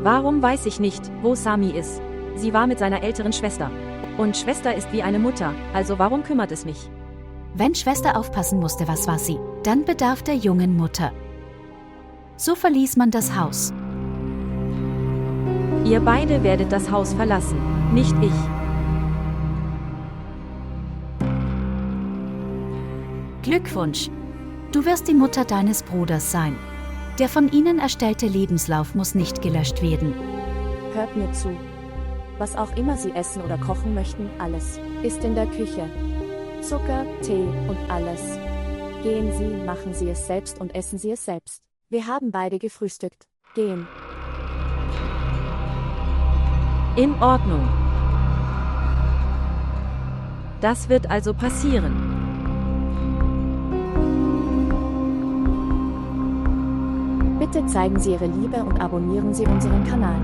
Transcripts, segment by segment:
Warum weiß ich nicht, wo Sami ist? Sie war mit seiner älteren Schwester. Und Schwester ist wie eine Mutter, also warum kümmert es mich? Wenn Schwester aufpassen musste, was war sie, dann bedarf der jungen Mutter. So verließ man das Haus. Ihr beide werdet das Haus verlassen, nicht ich. Glückwunsch! Du wirst die Mutter deines Bruders sein. Der von ihnen erstellte Lebenslauf muss nicht gelöscht werden. Hört mir zu. Was auch immer Sie essen oder kochen möchten, alles ist in der Küche. Zucker, Tee und alles. Gehen Sie, machen Sie es selbst und essen Sie es selbst. Wir haben beide gefrühstückt. Gehen. In Ordnung. Das wird also passieren. Bitte zeigen Sie Ihre Liebe und abonnieren Sie unseren Kanal.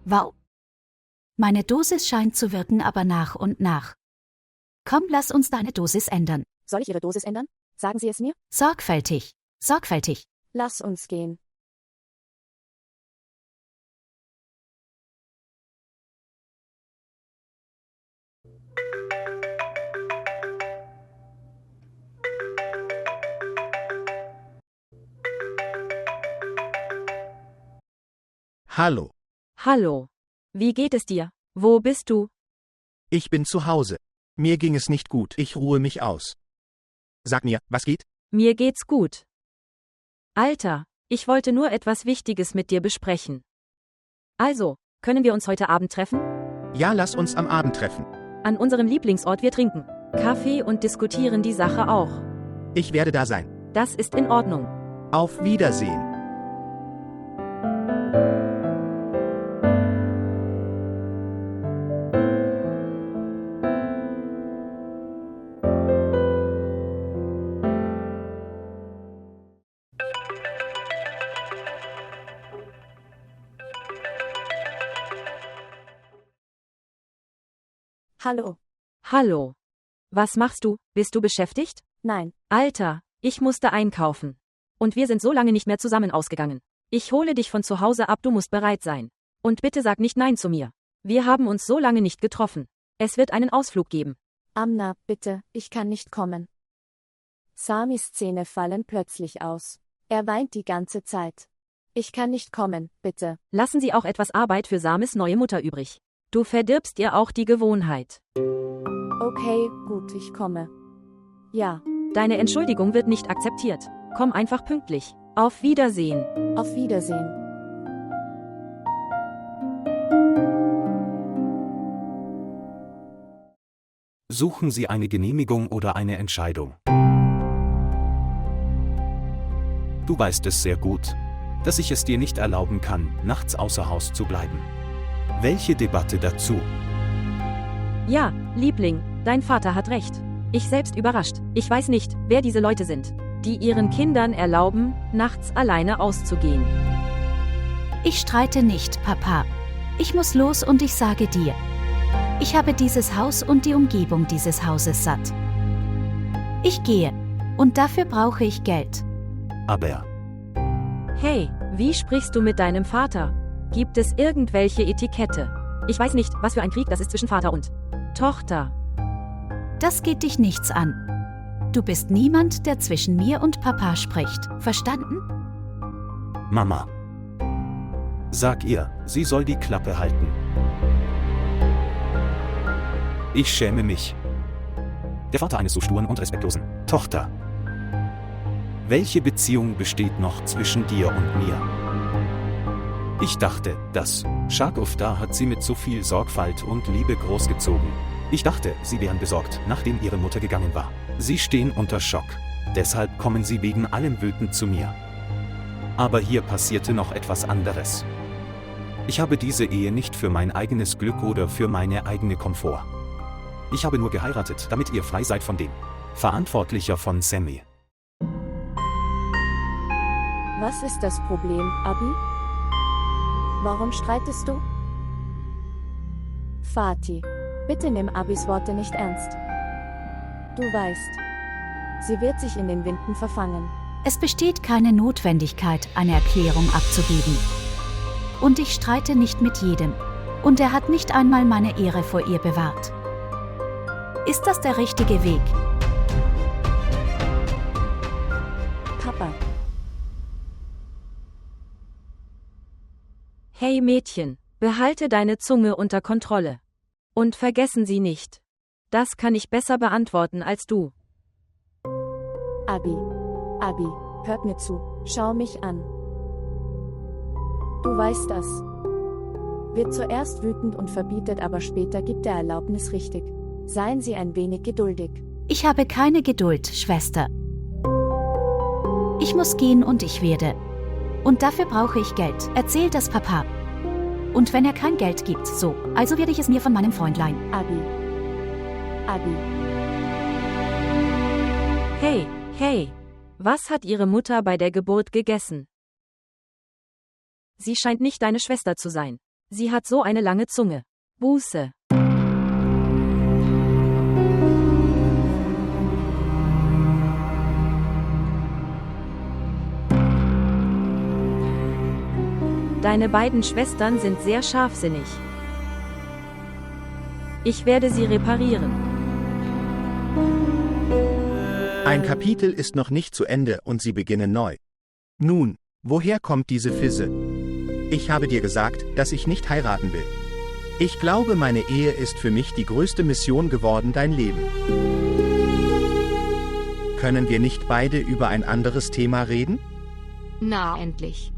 Wow! Meine Dosis scheint zu wirken, aber nach und nach. Komm, lass uns deine Dosis ändern. Soll ich Ihre Dosis ändern? Sagen Sie es mir? Sorgfältig, sorgfältig. Lass uns gehen. Hallo, Hallo. Wie geht es dir? Wo bist du? ich bin zu Hause. Mir ging es nicht gut, ich ruhe mich aus. Sag mir, was geht? Mir geht's gut. Alter, ich wollte nur etwas Wichtiges mit dir besprechen. Also, können wir uns heute Abend treffen? Ja, lass uns am Abend treffen. An unserem Lieblingsort wir trinken Kaffee und diskutieren die Sache auch. Ich werde da sein. Das ist in Ordnung. Auf Wiedersehen. Hallo. Hallo. Was machst du? Bist du beschäftigt? Nein. Alter, ich musste einkaufen. Und wir sind so lange nicht mehr zusammen ausgegangen. Ich hole dich von zu Hause ab, du musst bereit sein. Und bitte sag nicht Nein zu mir. Wir haben uns so lange nicht getroffen. Es wird einen Ausflug geben. Amna, bitte, ich kann nicht kommen. Samis Zähne fallen plötzlich aus. Er weint die ganze Zeit. Ich kann nicht kommen, bitte. Lassen Sie auch etwas Arbeit für Samis neue Mutter übrig. Du verdirbst ihr auch die Gewohnheit. Okay, gut, ich komme. Ja, Deine Entschuldigung wird nicht akzeptiert. Komm einfach pünktlich. Auf Wiedersehen. auf Wiedersehen. Suchen Sie eine Genehmigung oder eine Entscheidung. Du weißt es sehr gut, dass ich es dir nicht erlauben kann, nachts außer Haus zu bleiben. Welche Debatte dazu? Ja, Liebling, dein Vater hat recht. Ich selbst überrascht. Ich weiß nicht, wer diese Leute sind, die ihren Kindern erlauben, nachts alleine auszugehen. Ich streite nicht, Papa. Ich muss los und ich sage dir. Ich habe dieses Haus und die Umgebung dieses Hauses satt. Ich gehe. Und dafür brauche ich Geld. Aber Hey, wie sprichst du mit deinem Vater? Gibt es irgendwelche Etikette? Ich weiß nicht, was für ein Krieg das ist zwischen Vater und Tochter. Das geht dich nichts an. Du bist niemand, der zwischen mir und Papa spricht. Verstanden? Mama, sag ihr, sie soll die Klappe halten. Ich schäme mich. Der Vater eines so sturen und respektlosen Tochter. Welche Beziehung besteht noch zwischen dir und mir? Ich dachte, dass Shakuf da hat sie mit so viel Sorgfalt und Liebe großgezogen. Ich dachte, sie wären besorgt, nachdem ihre Mutter gegangen war. Sie stehen unter Schock. Deshalb kommen sie wegen allem wütend zu mir. Aber hier passierte noch etwas anderes. Ich habe diese Ehe nicht für mein eigenes Glück oder für meine eigene Komfort. Ich habe nur geheiratet, damit ihr frei seid von dem Verantwortlicher von Sammy. Was ist das Problem, Abi? Warum streitest du? Fatih, bitte nimm Abis Worte nicht ernst. Du weißt, sie wird sich in den Winden verfangen. Es besteht keine Notwendigkeit, eine Erklärung abzugeben. Und ich streite nicht mit jedem. Und er hat nicht einmal meine Ehre vor ihr bewahrt. Ist das der richtige Weg? Papa, Hey Mädchen, behalte deine Zunge unter Kontrolle. Und vergessen Sie nicht. Das kann ich besser beantworten als du. Abi, hört mir zu, schau mich an. Du weißt das. Wird zuerst wütend und verbietet, aber später gibt er Erlaubnis, richtig. Seien Sie ein wenig geduldig. Ich habe keine Geduld, Schwester. Ich muss gehen und ich werde. Und dafür brauche ich Geld. Erzähl das Papa. Und wenn er kein Geld gibt, so, also werde ich es mir von meinem Freund leihen. Abi. Hey, was hat Ihre Mutter bei der Geburt gegessen? Sie scheint nicht deine Schwester zu sein. Sie hat so eine lange Zunge. Buße. Deine beiden Schwestern sind sehr scharfsinnig. Ich werde sie reparieren. Ein Kapitel ist noch nicht zu Ende und sie beginnen neu. Nun, woher kommt diese Fisse? Ich habe dir gesagt, dass ich nicht heiraten will. Ich glaube, meine Ehe ist für mich die größte Mission geworden, dein Leben. Können wir nicht beide über ein anderes Thema reden? Na, endlich.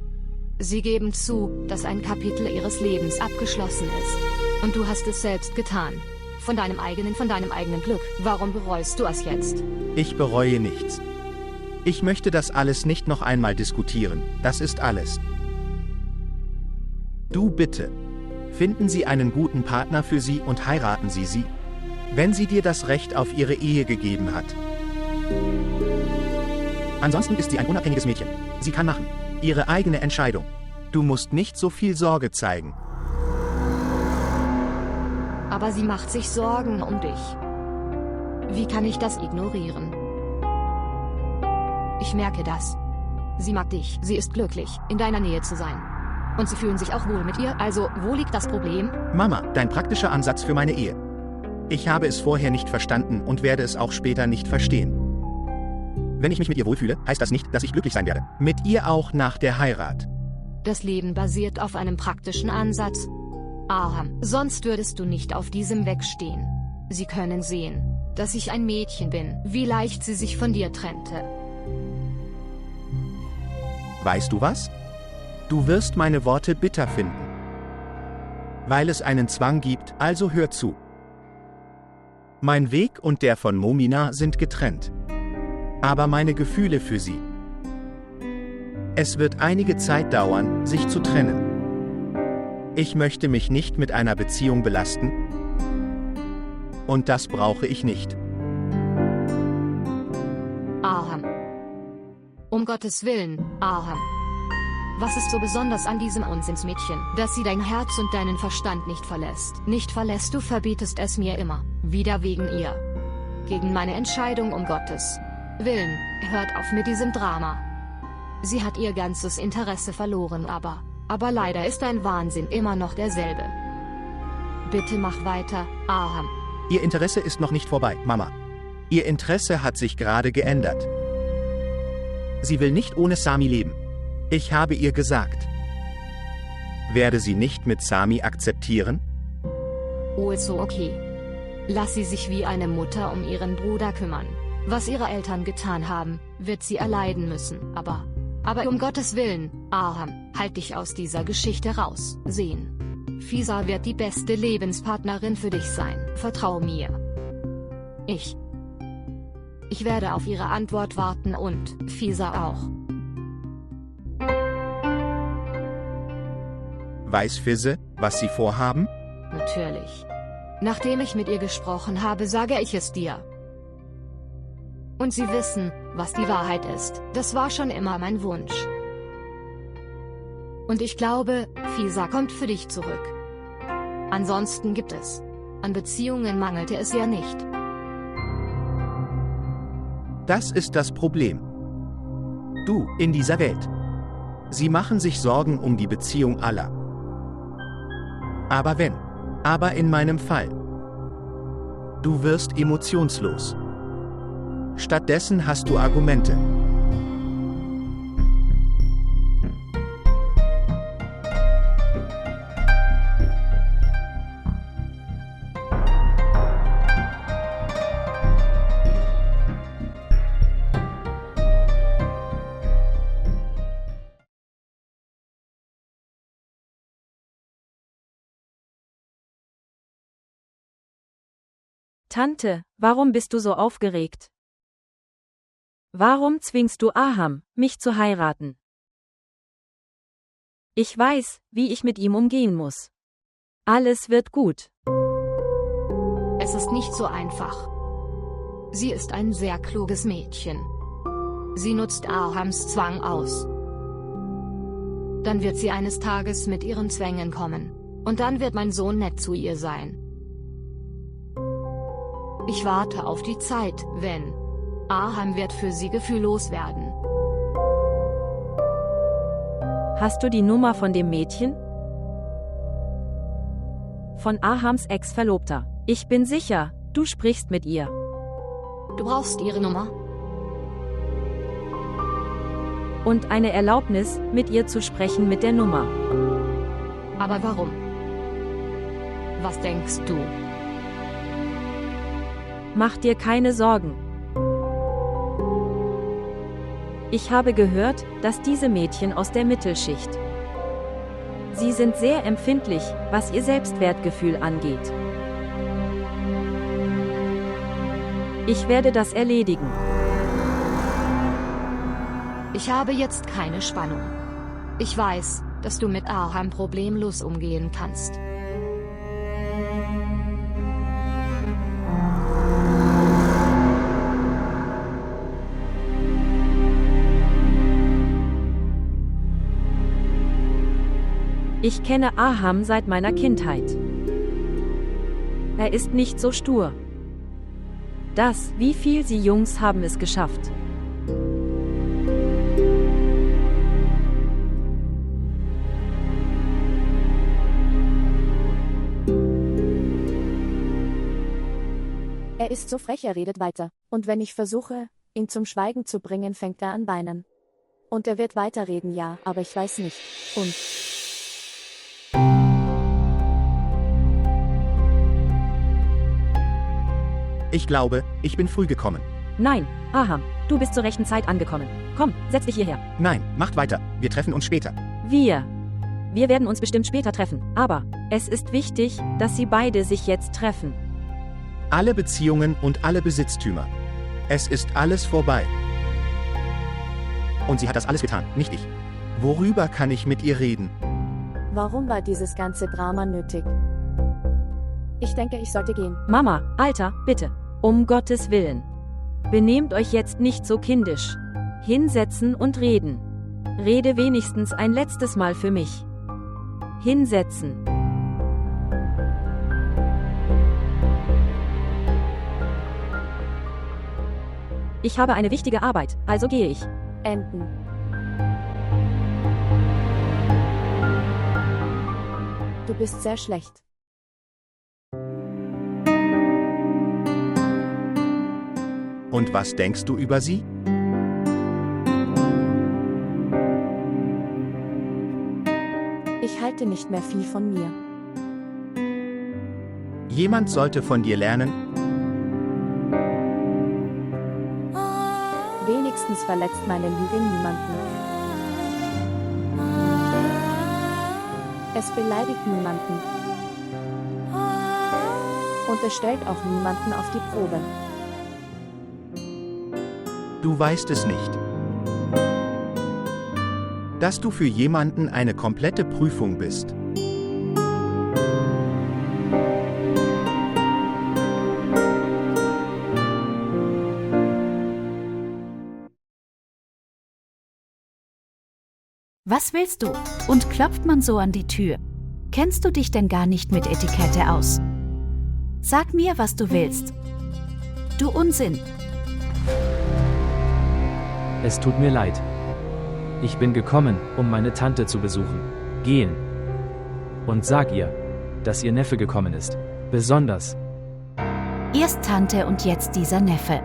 Sie geben zu, dass ein Kapitel ihres Lebens abgeschlossen ist. Und du hast es selbst getan. Von deinem eigenen Glück. Warum bereust du es jetzt? Ich bereue nichts. Ich möchte das alles nicht noch einmal diskutieren, das ist alles. Du bitte. Finden Sie einen guten Partner für sie und heiraten Sie sie, wenn sie dir das Recht auf ihre Ehe gegeben hat. Ansonsten ist sie ein unabhängiges Mädchen. Sie kann machen. Ihre eigene Entscheidung. Du musst nicht so viel Sorge zeigen. Aber sie macht sich Sorgen um dich. Wie kann ich das ignorieren? Ich merke das. Sie mag dich, sie ist glücklich, in deiner Nähe zu sein. Und sie fühlen sich auch wohl mit ihr, also wo liegt das Problem? Mama, dein praktischer Ansatz für meine Ehe. Ich habe es vorher nicht verstanden und werde es auch später nicht verstehen. Wenn ich mich mit ihr wohlfühle, heißt das nicht, dass ich glücklich sein werde. Mit ihr auch nach der Heirat. Das Leben basiert auf einem praktischen Ansatz. Aham, sonst würdest du nicht auf diesem Weg stehen. Sie können sehen, dass ich ein Mädchen bin, wie leicht sie sich von dir trennte. Weißt du was? Du wirst meine Worte bitter finden. Weil es einen Zwang gibt, also hör zu. Mein Weg und der von Momina sind getrennt. Aber meine Gefühle für sie. Es wird einige Zeit dauern, sich zu trennen. Ich möchte mich nicht mit einer Beziehung belasten. Und das brauche ich nicht. Aham. Um Gottes Willen, Aham. Was ist so besonders an diesem Unsinnsmädchen, dass sie dein Herz und deinen Verstand nicht verlässt? Nicht verlässt, du verbietest es mir immer. Wieder wegen ihr. Gegen meine Entscheidung um Gottes Willen, hört auf mit diesem Drama. Sie hat ihr ganzes Interesse verloren, aber leider ist dein Wahnsinn immer noch derselbe. Bitte mach weiter, Aham. Ihr Interesse ist noch nicht vorbei, Mama. Ihr Interesse hat sich gerade geändert. Sie will nicht ohne Sami leben. Ich habe ihr gesagt. Werde sie nicht mit Sami akzeptieren? Oh, ist so okay. Lass sie sich wie eine Mutter um ihren Bruder kümmern. Was ihre Eltern getan haben, wird sie erleiden müssen, aber um Gottes Willen, Aham, halt dich aus dieser Geschichte raus. Sehen. Fisa wird die beste Lebenspartnerin für dich sein, vertrau mir. Ich werde auf ihre Antwort warten und Fisa auch. Weiß Fisse, was sie vorhaben? Natürlich. Nachdem ich mit ihr gesprochen habe, sage ich es dir. Und sie wissen, was die Wahrheit ist. Das war schon immer mein Wunsch. Und ich glaube, Fisa kommt für dich zurück. Ansonsten gibt es. An Beziehungen mangelte es ja nicht. Das ist das Problem. Du, in dieser Welt. Sie machen sich Sorgen um die Beziehung aller. Aber in meinem Fall. Du wirst emotionslos. Stattdessen hast du Argumente. Tante, warum bist du so aufgeregt? Warum zwingst du Aham, mich zu heiraten? Ich weiß, wie ich mit ihm umgehen muss. Alles wird gut. Es ist nicht so einfach. Sie ist ein sehr kluges Mädchen. Sie nutzt Ahams Zwang aus. Dann wird sie eines Tages mit ihren Zwängen kommen. Und dann wird mein Sohn nett zu ihr sein. Ich warte auf die Zeit, wenn Aham wird für sie gefühllos werden. Hast du die Nummer von dem Mädchen? Von Ahams Ex-Verlobter. Ich bin sicher, du sprichst mit ihr. Du brauchst ihre Nummer? Und eine Erlaubnis, mit ihr zu sprechen mit der Nummer. Aber warum? Was denkst du? Mach dir keine Sorgen. Ich habe gehört, dass diese Mädchen aus der Mittelschicht. Sie sind sehr empfindlich, was ihr Selbstwertgefühl angeht. Ich werde das erledigen. Ich habe jetzt keine Spannung. Ich weiß, dass du mit Aham problemlos umgehen kannst. Ich kenne Aham seit meiner Kindheit. Er ist nicht so stur. Wie viel Sie Jungs haben es geschafft. Er ist so frech, er redet weiter. Und wenn ich versuche, ihn zum Schweigen zu bringen, fängt er an weinen. Und er wird weiterreden, ja, aber ich weiß nicht. Und Ich glaube, ich bin früh gekommen. Nein, Aham, du bist zur rechten Zeit angekommen. Komm, setz dich hierher. Nein, macht weiter. Wir treffen uns später. Wir werden uns bestimmt später treffen, aber es ist wichtig, dass Sie beide sich jetzt treffen. Alle Beziehungen und alle Besitztümer. Es ist alles vorbei. Und sie hat das alles getan, nicht ich. Worüber kann ich mit ihr reden? warum war dieses ganze Drama nötig? Ich denke, ich sollte gehen. Mama, Alter, bitte. Um Gottes Willen. Benehmt euch jetzt nicht so kindisch. Hinsetzen und reden. Rede wenigstens ein letztes Mal für mich. Hinsetzen. Ich habe eine wichtige Arbeit, also gehe ich. Enden. Du bist sehr schlecht. Und was denkst du über sie? Ich halte nicht mehr viel von mir. Jemand sollte von dir lernen, Wenigstens verletzt meine Lüge niemanden. Es beleidigt niemanden. Und es stellt auch niemanden auf die Probe. du weißt es nicht. Dass du für jemanden eine komplette Prüfung bist. Was willst du? Und klopft man so an die Tür? Kennst du dich denn gar nicht mit Etikette aus? Sag mir, was du willst. Du Unsinn. Es tut mir leid. Ich bin gekommen, um meine Tante zu besuchen. Gehen. Und sag ihr, dass ihr Neffe gekommen ist. Besonders. Erst Tante und jetzt dieser Neffe.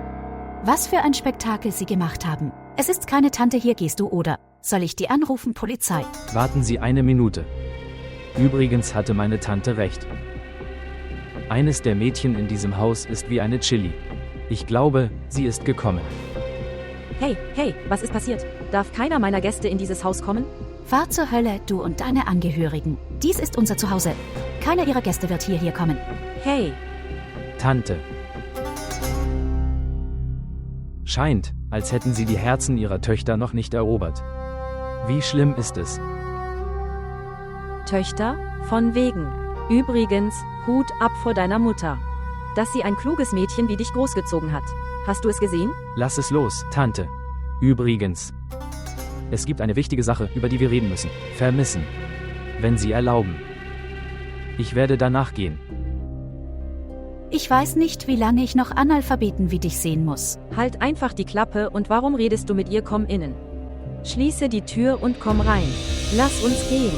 Was für ein Spektakel sie gemacht haben. Es ist keine Tante, hier gehst du, oder? Soll ich die anrufen, Polizei? Warten Sie eine Minute. Übrigens hatte meine Tante recht. Eines der Mädchen in diesem Haus ist wie eine Chili. Ich glaube, sie ist gekommen. Hey, was ist passiert? Darf keiner meiner Gäste in dieses Haus kommen? Fahr zur Hölle, du und deine Angehörigen. Dies ist unser Zuhause. Keiner ihrer Gäste wird hierher kommen. Hey, Tante. Scheint, als hätten sie die Herzen ihrer Töchter noch nicht erobert. Wie schlimm ist es? Töchter? Von wegen. Übrigens, Hut ab vor deiner Mutter. Dass sie ein kluges Mädchen wie dich großgezogen hat. Hast du es gesehen? Lass es los, Tante. Übrigens. Es gibt eine wichtige Sache, über die wir reden müssen. Vermissen. Wenn Sie erlauben. Ich werde danach gehen. Ich weiß nicht, wie lange ich noch Analphabeten wie dich sehen muss. Halt einfach die Klappe und warum redest du mit ihr? Komm innen. Schließe die Tür und komm rein. Lass uns gehen.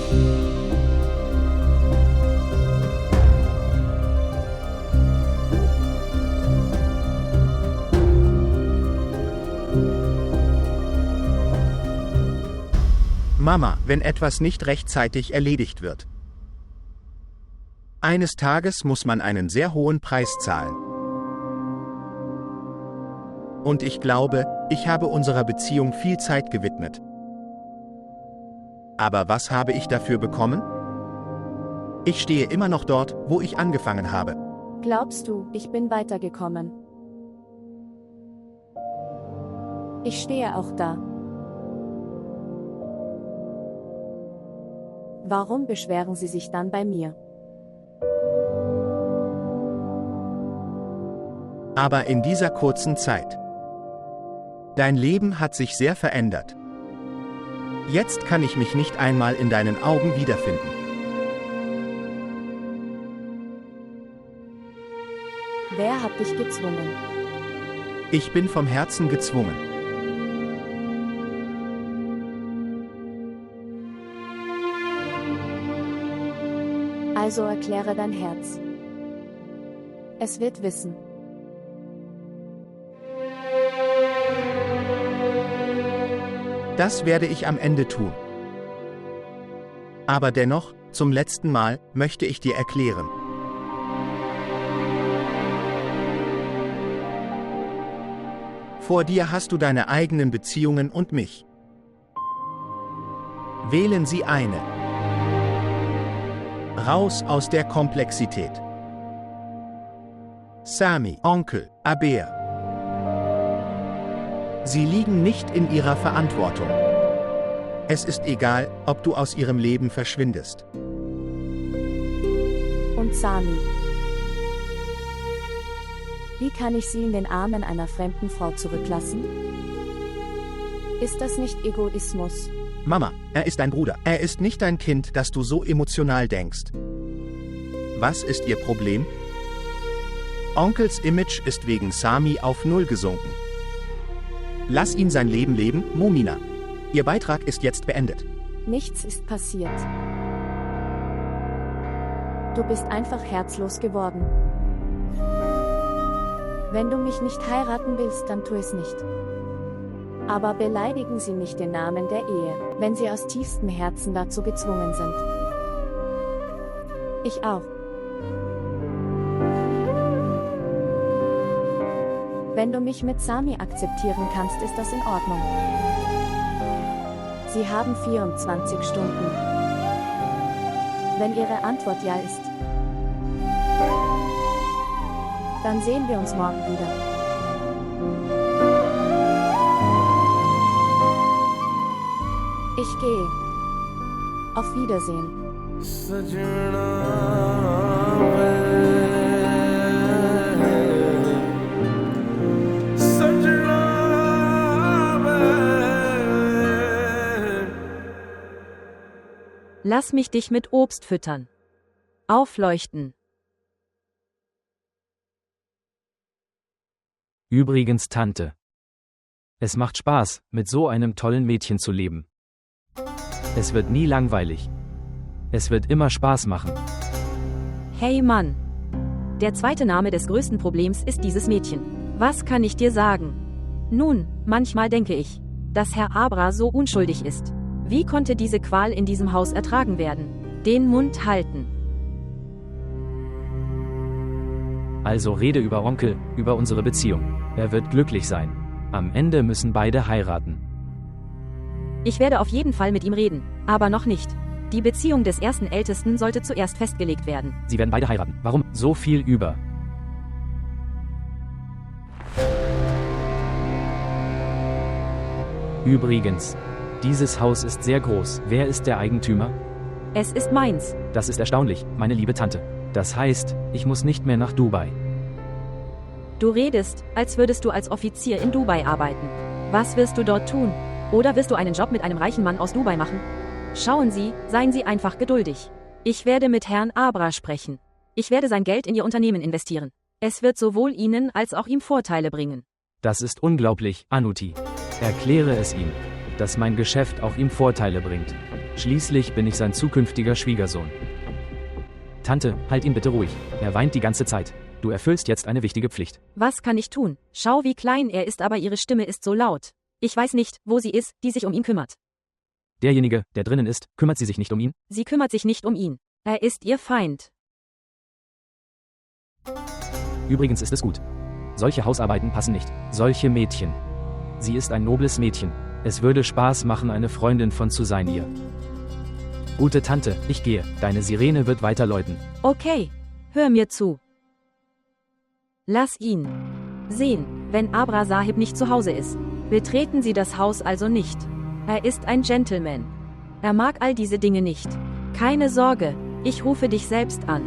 Mama, wenn etwas nicht rechtzeitig erledigt wird. Eines Tages muss man einen sehr hohen Preis zahlen. Und ich glaube, ich habe unserer Beziehung viel Zeit gewidmet. Aber was habe ich dafür bekommen? Ich stehe immer noch dort, wo ich angefangen habe. Glaubst du, ich bin weitergekommen? Ich stehe auch da. Warum beschweren Sie sich dann bei mir? Aber in dieser kurzen Zeit. Dein Leben hat sich sehr verändert. Jetzt kann ich mich nicht einmal in deinen Augen wiederfinden. Wer hat dich gezwungen? Ich bin vom Herzen gezwungen. Also erkläre dein Herz. Es wird wissen. Das werde ich am Ende tun. Aber dennoch, zum letzten Mal, möchte ich dir erklären. Vor dir hast du deine eigenen Beziehungen und mich. Wählen Sie eine. Raus aus der Komplexität. Sami, Onkel, Aber. Sie liegen nicht in ihrer Verantwortung. Es ist egal, ob du aus ihrem Leben verschwindest. Und Sami. Wie kann ich sie in den Armen einer fremden Frau zurücklassen? Ist das nicht Egoismus? Mama, er ist dein Bruder. Er ist nicht dein Kind, dass du so emotional denkst. Was ist ihr Problem? Onkels Image ist wegen Sami auf Null gesunken. Lass ihn sein Leben leben, Momina. Ihr Beitrag ist jetzt beendet. Nichts ist passiert. Du bist einfach herzlos geworden. Wenn du mich nicht heiraten willst, dann tu es nicht. Aber beleidigen Sie nicht den Namen der Ehe, wenn Sie aus tiefstem Herzen dazu gezwungen sind. Ich auch. Wenn du mich mit Sami akzeptieren kannst, ist das in Ordnung. Sie haben 24 Stunden. Wenn Ihre Antwort ja ist, dann sehen wir uns morgen wieder. Ich gehe. Auf Wiedersehen. Lass mich dich mit Obst füttern. Aufleuchten. Übrigens, Tante. Es macht Spaß, mit so einem tollen Mädchen zu leben. Es wird nie langweilig. Es wird immer Spaß machen. Hey Mann. Der zweite Name des größten Problems ist dieses Mädchen. Was kann ich dir sagen? Nun, manchmal denke ich, dass Herr Abra so unschuldig ist. Wie konnte diese Qual in diesem Haus ertragen werden? Den Mund halten. Also rede über Onkel, über unsere Beziehung. Er wird glücklich sein. Am Ende müssen beide heiraten. Ich werde auf jeden Fall mit ihm reden, aber noch nicht. Die Beziehung des ersten Ältesten sollte zuerst festgelegt werden. Sie werden beide heiraten. Warum so viel über? Übrigens, dieses Haus ist sehr groß. Wer ist der Eigentümer? Es ist meins. Das ist erstaunlich, meine liebe Tante. Das heißt, ich muss nicht mehr nach Dubai. Du redest, als würdest du als Offizier in Dubai arbeiten. Was wirst du dort tun? Oder wirst du einen Job mit einem reichen Mann aus Dubai machen? Schauen Sie, seien Sie einfach geduldig. Ich werde mit Herrn Abra sprechen. Ich werde sein Geld in Ihr Unternehmen investieren. Es wird sowohl Ihnen als auch ihm Vorteile bringen. Das ist unglaublich, Anuti. Erkläre es ihm, dass mein Geschäft auch ihm Vorteile bringt. Schließlich bin ich sein zukünftiger Schwiegersohn. Tante, halt ihn bitte ruhig. Er weint die ganze Zeit. Du erfüllst jetzt eine wichtige Pflicht. Was kann ich tun? Schau, wie klein er ist, aber Ihre Stimme ist so laut. Ich weiß nicht, wo sie ist, die sich um ihn kümmert. Derjenige, der drinnen ist, kümmert sie sich nicht um ihn? Sie kümmert sich nicht um ihn. Er ist ihr Feind. Übrigens ist es gut. Solche Hausarbeiten passen nicht. Solche Mädchen. Sie ist ein nobles Mädchen. Es würde Spaß machen, eine Freundin von zu sein ihr. Gute Tante, ich gehe. Deine Sirene wird weiter läuten. Okay, hör mir zu. Lass ihn sehen, wenn Abra Sahib nicht zu Hause ist. Betreten Sie das Haus also nicht. Er ist ein Gentleman. Er mag all diese Dinge nicht. Keine Sorge, ich rufe dich selbst an.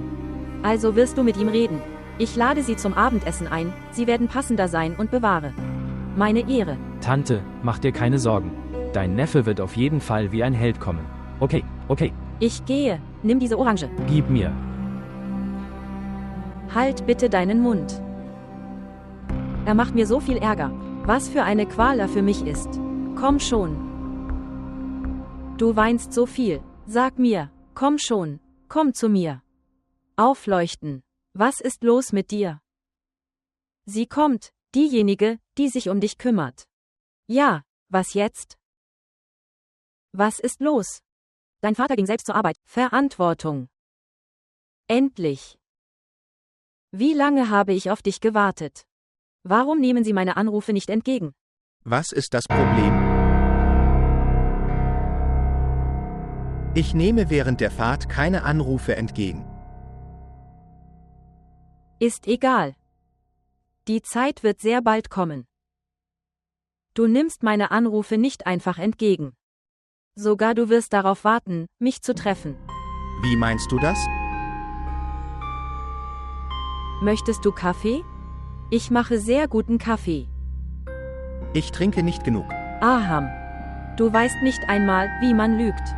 Also wirst du mit ihm reden. Ich lade Sie zum Abendessen ein, Sie werden passender sein und bewahre meine Ehre. Tante, mach dir keine Sorgen. Dein Neffe wird auf jeden Fall wie ein Held kommen. Okay, okay. Ich gehe, nimm diese Orange. Gib mir. Halt bitte deinen Mund. Er macht mir so viel Ärger. Was für eine Qual er für mich ist. Komm schon. Du weinst so viel. Sag mir, komm schon, komm zu mir. Aufleuchten. Was ist los mit dir? Sie kommt, diejenige, die sich um dich kümmert. Ja, was jetzt? Was ist los? Dein Vater ging selbst zur Arbeit. Verantwortung. Endlich. Wie lange habe ich auf dich gewartet? Warum nehmen Sie meine Anrufe nicht entgegen? Was ist das Problem? Ich nehme während der Fahrt keine Anrufe entgegen. Ist egal. Die Zeit wird sehr bald kommen. Du nimmst meine Anrufe nicht einfach entgegen. Sogar du wirst darauf warten, mich zu treffen. Wie meinst du das? Möchtest du Kaffee? Ich mache sehr guten Kaffee. Ich trinke nicht genug. Aham. Du weißt nicht einmal, wie man lügt.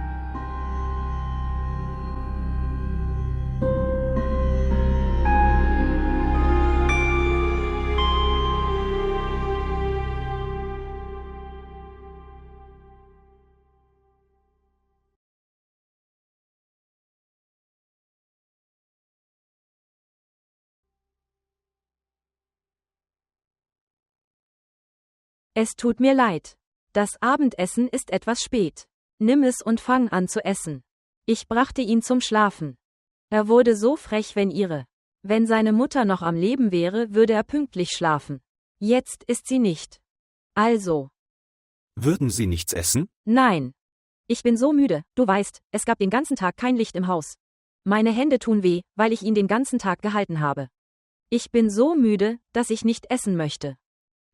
Es tut mir leid. Das Abendessen ist etwas spät. Nimm es und fang an zu essen. Ich brachte ihn zum Schlafen. Er wurde so frech, wenn seine Mutter noch am Leben wäre, würde er pünktlich schlafen. Jetzt ist sie nicht. Also. Würden Sie nichts essen? Nein. Ich bin so müde, du weißt, es gab den ganzen Tag kein Licht im Haus. Meine Hände tun weh, weil ich ihn den ganzen Tag gehalten habe. Ich bin so müde, dass ich nicht essen möchte.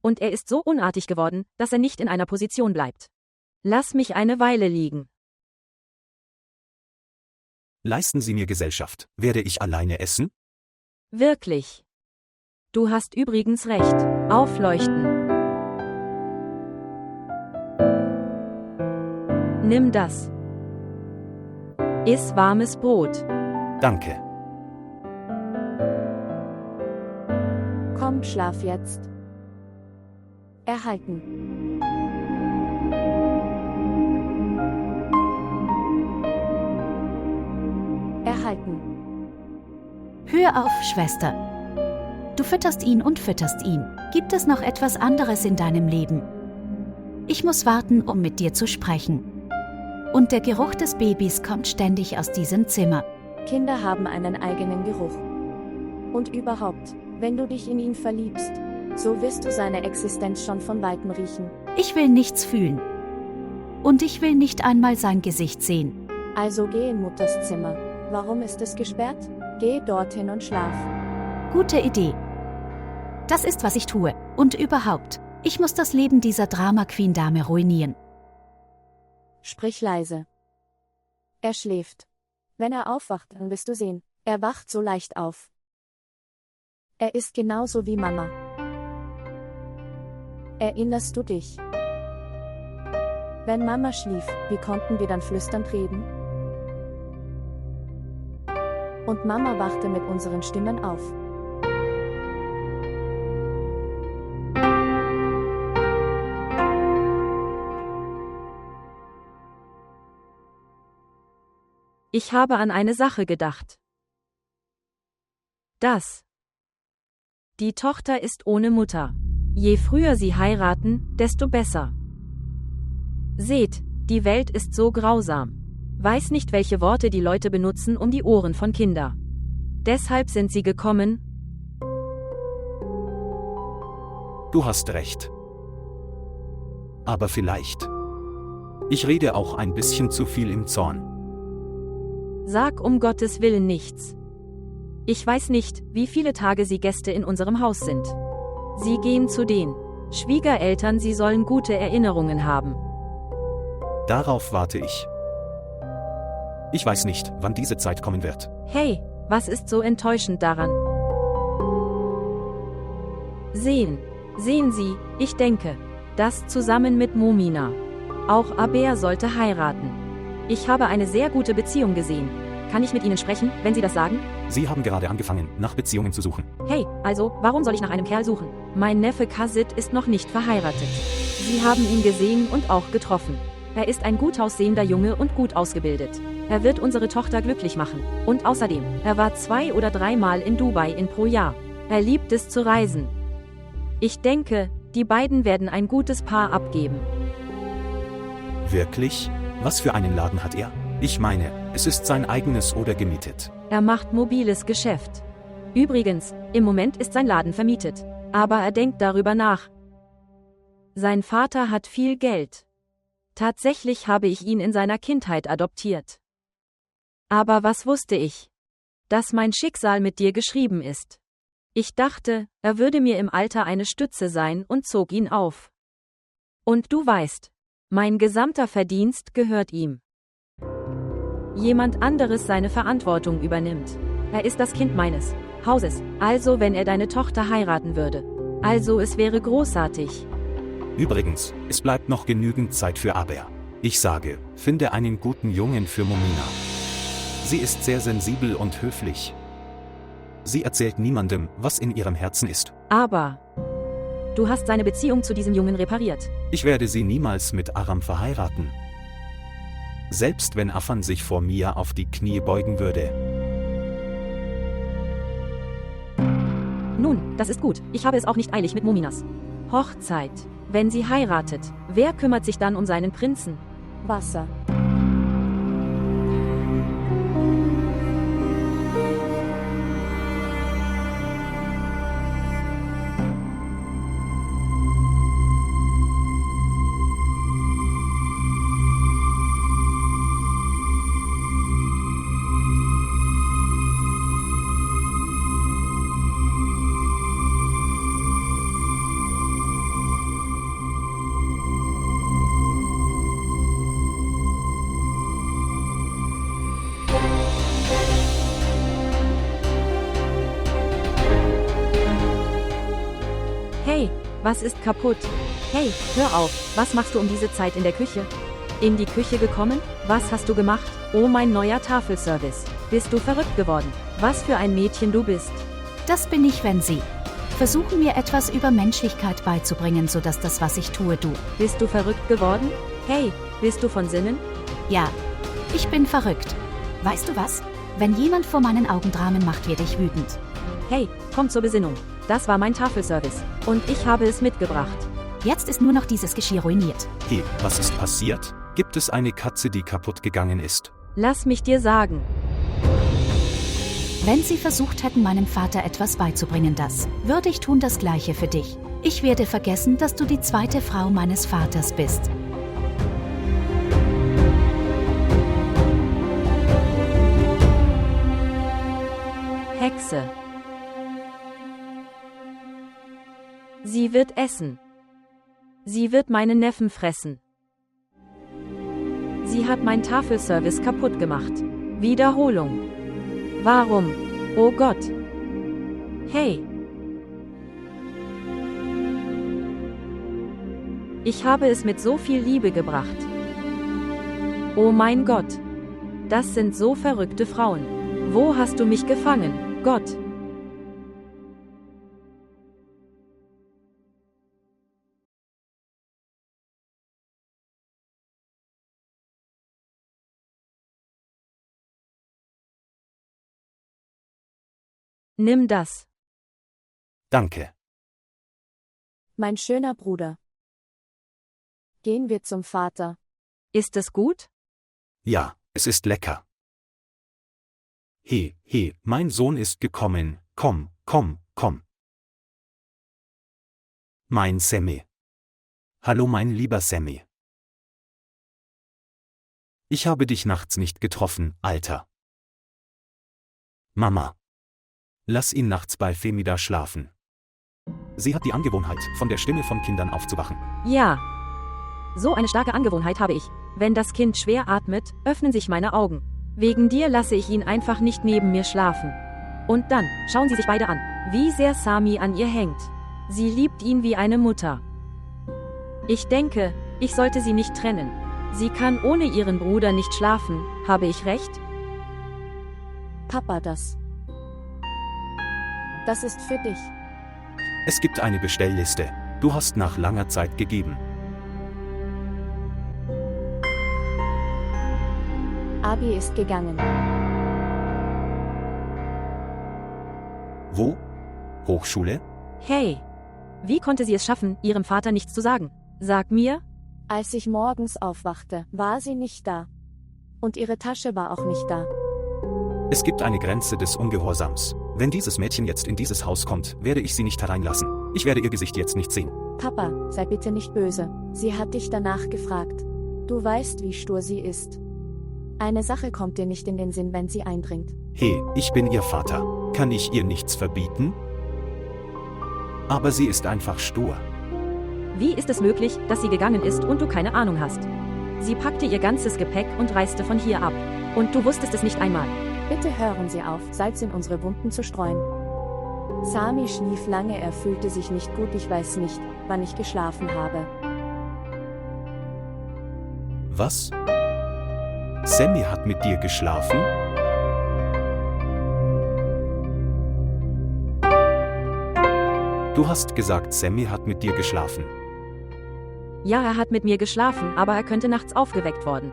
Und er ist so unartig geworden, dass er nicht in einer Position bleibt. Lass mich eine Weile liegen. Leisten Sie mir Gesellschaft. Werde ich alleine essen? Wirklich. Du hast übrigens recht. Aufleuchten. Nimm das. Iss warmes Brot. Danke. Komm, schlaf jetzt. Erhalten. Erhalten. Hör auf, Schwester. Du fütterst ihn und fütterst ihn. Gibt es noch etwas anderes in deinem Leben? Ich muss warten, um mit dir zu sprechen. Und der Geruch des Babys kommt ständig aus diesem Zimmer. Kinder haben einen eigenen Geruch. Und überhaupt, wenn du dich in ihn verliebst, so wirst du seine Existenz schon von weitem riechen. Ich will nichts fühlen. Und ich will nicht einmal sein Gesicht sehen. Also geh in Mutters Zimmer. Warum ist es gesperrt? Geh dorthin und schlaf. Gute Idee. Das ist, was ich tue. Und überhaupt, ich muss das Leben dieser Drama-Queen-Dame ruinieren. Sprich leise. Er schläft. Wenn er aufwacht, dann wirst du sehen, er wacht so leicht auf. Er ist genauso wie Mama. Erinnerst du dich? Wenn Mama schlief, wie konnten wir dann flüsternd reden? Und Mama wachte mit unseren Stimmen auf. Ich habe an eine Sache gedacht. Die Tochter ist ohne Mutter. Je früher sie heiraten, desto besser. Seht, die Welt ist so grausam. Weiß nicht, welche Worte die Leute benutzen um die Ohren von Kindern. Deshalb sind sie gekommen. Du hast recht. Aber vielleicht. Ich rede auch ein bisschen zu viel im Zorn. Sag um Gottes Willen nichts. Ich weiß nicht, wie viele Tage Sie Gäste in unserem Haus sind. Sie gehen zu den Schwiegereltern, sie sollen gute Erinnerungen haben. Darauf warte ich. Ich weiß nicht, wann diese Zeit kommen wird. Hey, was ist so enttäuschend daran? Sehen Sie, ich denke, dass zusammen mit Momina. Auch Aber sollte heiraten. Ich habe eine sehr gute Beziehung gesehen. Kann ich mit Ihnen sprechen, wenn Sie das sagen? Sie haben gerade angefangen, nach Beziehungen zu suchen. Hey, also, warum soll ich nach einem Kerl suchen? Mein Neffe Kasit ist noch nicht verheiratet. Sie haben ihn gesehen und auch getroffen. Er ist ein gut aussehender Junge und gut ausgebildet. Er wird unsere Tochter glücklich machen. Und außerdem, er war 2 oder 3 Mal in Dubai pro Jahr. Er liebt es zu reisen. Ich denke, die beiden werden ein gutes Paar abgeben. Wirklich? Was für einen Laden hat er? Ich meine, es ist sein eigenes oder gemietet. Er macht mobiles Geschäft. Übrigens, im Moment ist sein Laden vermietet. Aber er denkt darüber nach. Sein Vater hat viel Geld. Tatsächlich habe ich ihn in seiner Kindheit adoptiert. Aber was wusste ich? Dass mein Schicksal mit dir geschrieben ist. Ich dachte, er würde mir im Alter eine Stütze sein und zog ihn auf. Und du weißt, mein gesamter Verdienst gehört ihm. Jemand anderes seine Verantwortung übernimmt. Er ist das Kind meines Hauses, also wenn er deine Tochter heiraten würde. Also es wäre großartig. Übrigens, es bleibt noch genügend Zeit für Aber. Ich sage, finde einen guten Jungen für Momina. Sie ist sehr sensibel und höflich. Sie erzählt niemandem, was in ihrem Herzen ist. Aber du hast seine Beziehung zu diesem Jungen repariert. Ich werde sie niemals mit Aram verheiraten. Selbst wenn Afan sich vor mir auf die Knie beugen würde. Nun, das ist gut. Ich habe es auch nicht eilig mit Mominas Hochzeit. Wenn sie heiratet, wer kümmert sich dann um seinen Prinzen? Wasser. Hey, was ist kaputt? Hey, hör auf, was machst du um diese Zeit in der Küche? In die Küche gekommen? Was hast du gemacht? Oh, mein neuer Tafelservice. Bist du verrückt geworden? Was für ein Mädchen du bist. Das bin ich, wenn Sie versuchen, mir etwas über Menschlichkeit beizubringen, sodass das, was ich tue, du. Bist du verrückt geworden? Hey, bist du von Sinnen? Ja, ich bin verrückt. Weißt du was? Wenn jemand vor meinen Augen Dramen macht, werde ich wütend. Hey, komm zur Besinnung. Das war mein Tafelservice. Und ich habe es mitgebracht. Jetzt ist nur noch dieses Geschirr ruiniert. Hey, was ist passiert? Gibt es eine Katze, die kaputt gegangen ist? Lass mich dir sagen. Wenn Sie versucht hätten, meinem Vater etwas beizubringen, würde ich tun das Gleiche für dich. Ich werde vergessen, dass du die zweite Frau meines Vaters bist. Hexe. Sie wird essen. Sie wird meinen Neffen fressen. Sie hat mein Tafelservice kaputt gemacht. Wiederholung. Warum? Oh Gott. Hey. Ich habe es mit so viel Liebe gebracht. Oh mein Gott. Das sind so verrückte Frauen. Wo hast du mich gefangen, Gott? Nimm das. Danke. Mein schöner Bruder. Gehen wir zum Vater. Ist es gut? Ja, es ist lecker. He, mein Sohn ist gekommen. Komm. Mein Sammy. Hallo, mein lieber Sammy. Ich habe dich nachts nicht getroffen, Alter. Mama. Lass ihn nachts bei Femida schlafen. Sie hat die Angewohnheit, von der Stimme von Kindern aufzuwachen. Ja. So eine starke Angewohnheit habe ich. Wenn das Kind schwer atmet, öffnen sich meine Augen. Wegen dir lasse ich ihn einfach nicht neben mir schlafen. Und dann schauen sie sich beide an, wie sehr Sami an ihr hängt. Sie liebt ihn wie eine Mutter. Ich denke, ich sollte sie nicht trennen. Sie kann ohne ihren Bruder nicht schlafen, habe ich recht? Papa, das ist für dich. Es gibt eine Bestellliste. Du hast nach langer Zeit gegeben. Abi ist gegangen. Wo? Hochschule? Hey. Wie konnte sie es schaffen, ihrem Vater nichts zu sagen? Sag mir. Als ich morgens aufwachte, war sie nicht da. Und ihre Tasche war auch nicht da. Es gibt eine Grenze des Ungehorsams. Wenn dieses Mädchen jetzt in dieses Haus kommt, werde ich sie nicht hereinlassen. Ich werde ihr Gesicht jetzt nicht sehen. Papa, sei bitte nicht böse. Sie hat dich danach gefragt. Du weißt, wie stur sie ist. Eine Sache kommt dir nicht in den Sinn, wenn sie eindringt. Hey, ich bin ihr Vater. Kann ich ihr nichts verbieten? Aber sie ist einfach stur. Wie ist es möglich, dass sie gegangen ist und du keine Ahnung hast? Sie packte ihr ganzes Gepäck und reiste von hier ab. Und du wusstest es nicht einmal. Bitte hören Sie auf, Salz in unsere Wunden zu streuen. Sami schlief lange, er fühlte sich nicht gut, ich weiß nicht, wann ich geschlafen habe. Was? Sammy hat mit dir geschlafen? Du hast gesagt, Sammy hat mit dir geschlafen. Ja, er hat mit mir geschlafen, aber er könnte nachts aufgeweckt worden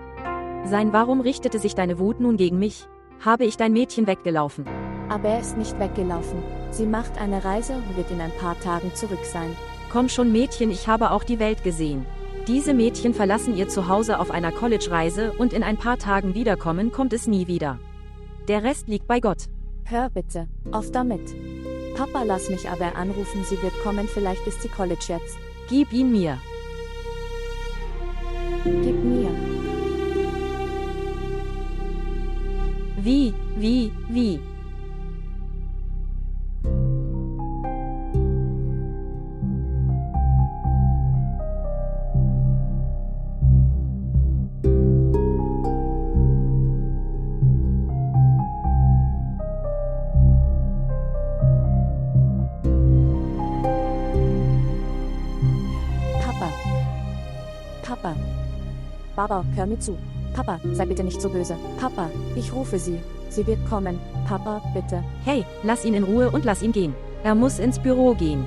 sein. Warum richtete sich deine Wut nun gegen mich? Habe ich dein Mädchen weggelaufen? Aber er ist nicht weggelaufen. Sie macht eine Reise und wird in ein paar Tagen zurück sein. Komm schon, Mädchen, ich habe auch die Welt gesehen. Diese Mädchen verlassen ihr Zuhause auf einer College-Reise und in ein paar Tagen wiederkommen, kommt es nie wieder. Der Rest liegt bei Gott. Hör bitte auf damit. Papa, lass mich aber anrufen, sie wird kommen, vielleicht ist sie College jetzt. Gib ihn mir. Gib mir. Wie? Aber, hör mir zu. Papa, sei bitte nicht so böse. Papa, ich rufe sie. Sie wird kommen. Papa, bitte. Hey, lass ihn in Ruhe und lass ihn gehen. Er muss ins Büro gehen.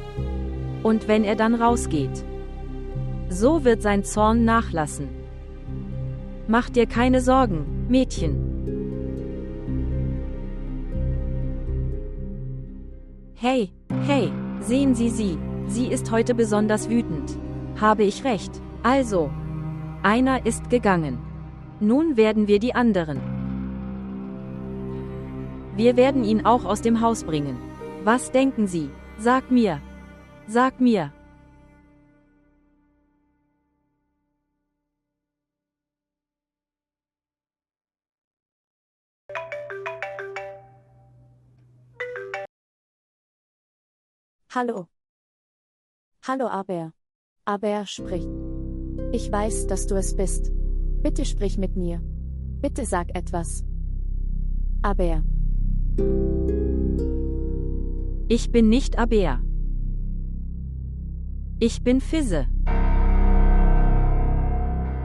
Und wenn er dann rausgeht, so wird sein Zorn nachlassen. Mach dir keine Sorgen, Mädchen. Hey, hey, sehen Sie sie. Sie ist heute besonders wütend. Habe ich recht? Also, einer ist gegangen. Nun werden wir die anderen. Wir werden ihn auch aus dem Haus bringen. Was denken Sie? Sag mir. Sag mir. Hallo. Hallo Aber. Aber sprich. Ich weiß, dass du es bist. Bitte sprich mit mir. Bitte sag etwas. Aber. Ich bin nicht Aber. Ich bin Fizze.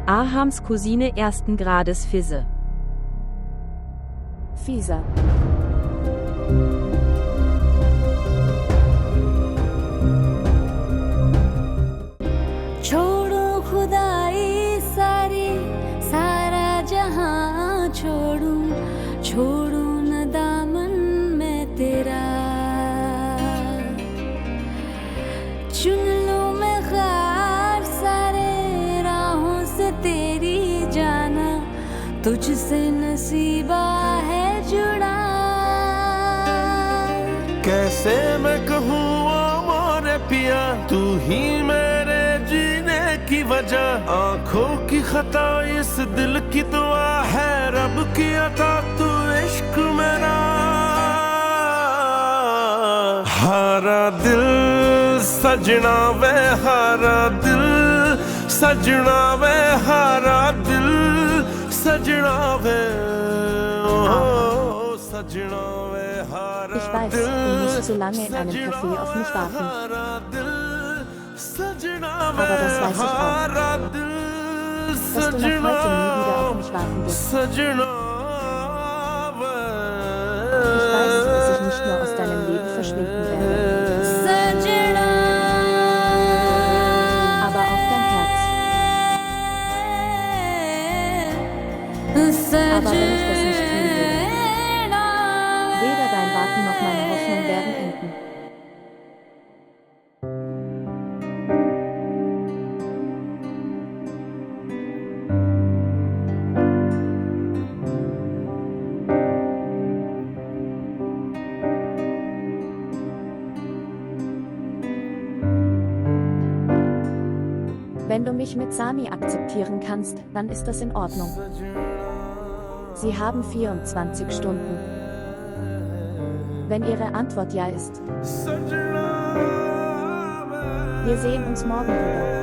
Ahams Cousine ersten Grades Fizze. Fieser. छोड़ो खुदाई सारी सारा जहां छोड़ूं छोड़ूं न दामन मैं तेरा चुन लूं मैं ख्वाब सारे राहों से तेरी जाना तुझसे नसीबा है जुड़ा कैसे मैं कहूँ ओ मोरे पिया तू ही मेरे जीने की वजह आंखों की खता इस दिल की दुआ है रब की अता तू इश्क मेरा हारा दिल सजना वे हारा दिल सजना वे हारा दिल सजना वे ओ सजना वे हारा Ich weiß, du musst so lange in einem Café auf mich warten. Aber das weiß ich auch. Dass du noch heute nie wieder auf mich warten wirst. Ich weiß, dass ich nicht nur aus deinem Leben verschwinden werde. Aber auch dein Herz. Aber wenn ich das nicht tun würde, weder dein Warten noch meine Hoffnung werden enden. Wenn du mich mit Sami akzeptieren kannst, dann ist das in Ordnung. Sie haben 24 Stunden. Wenn Ihre Antwort ja ist. Wir sehen uns morgen wieder.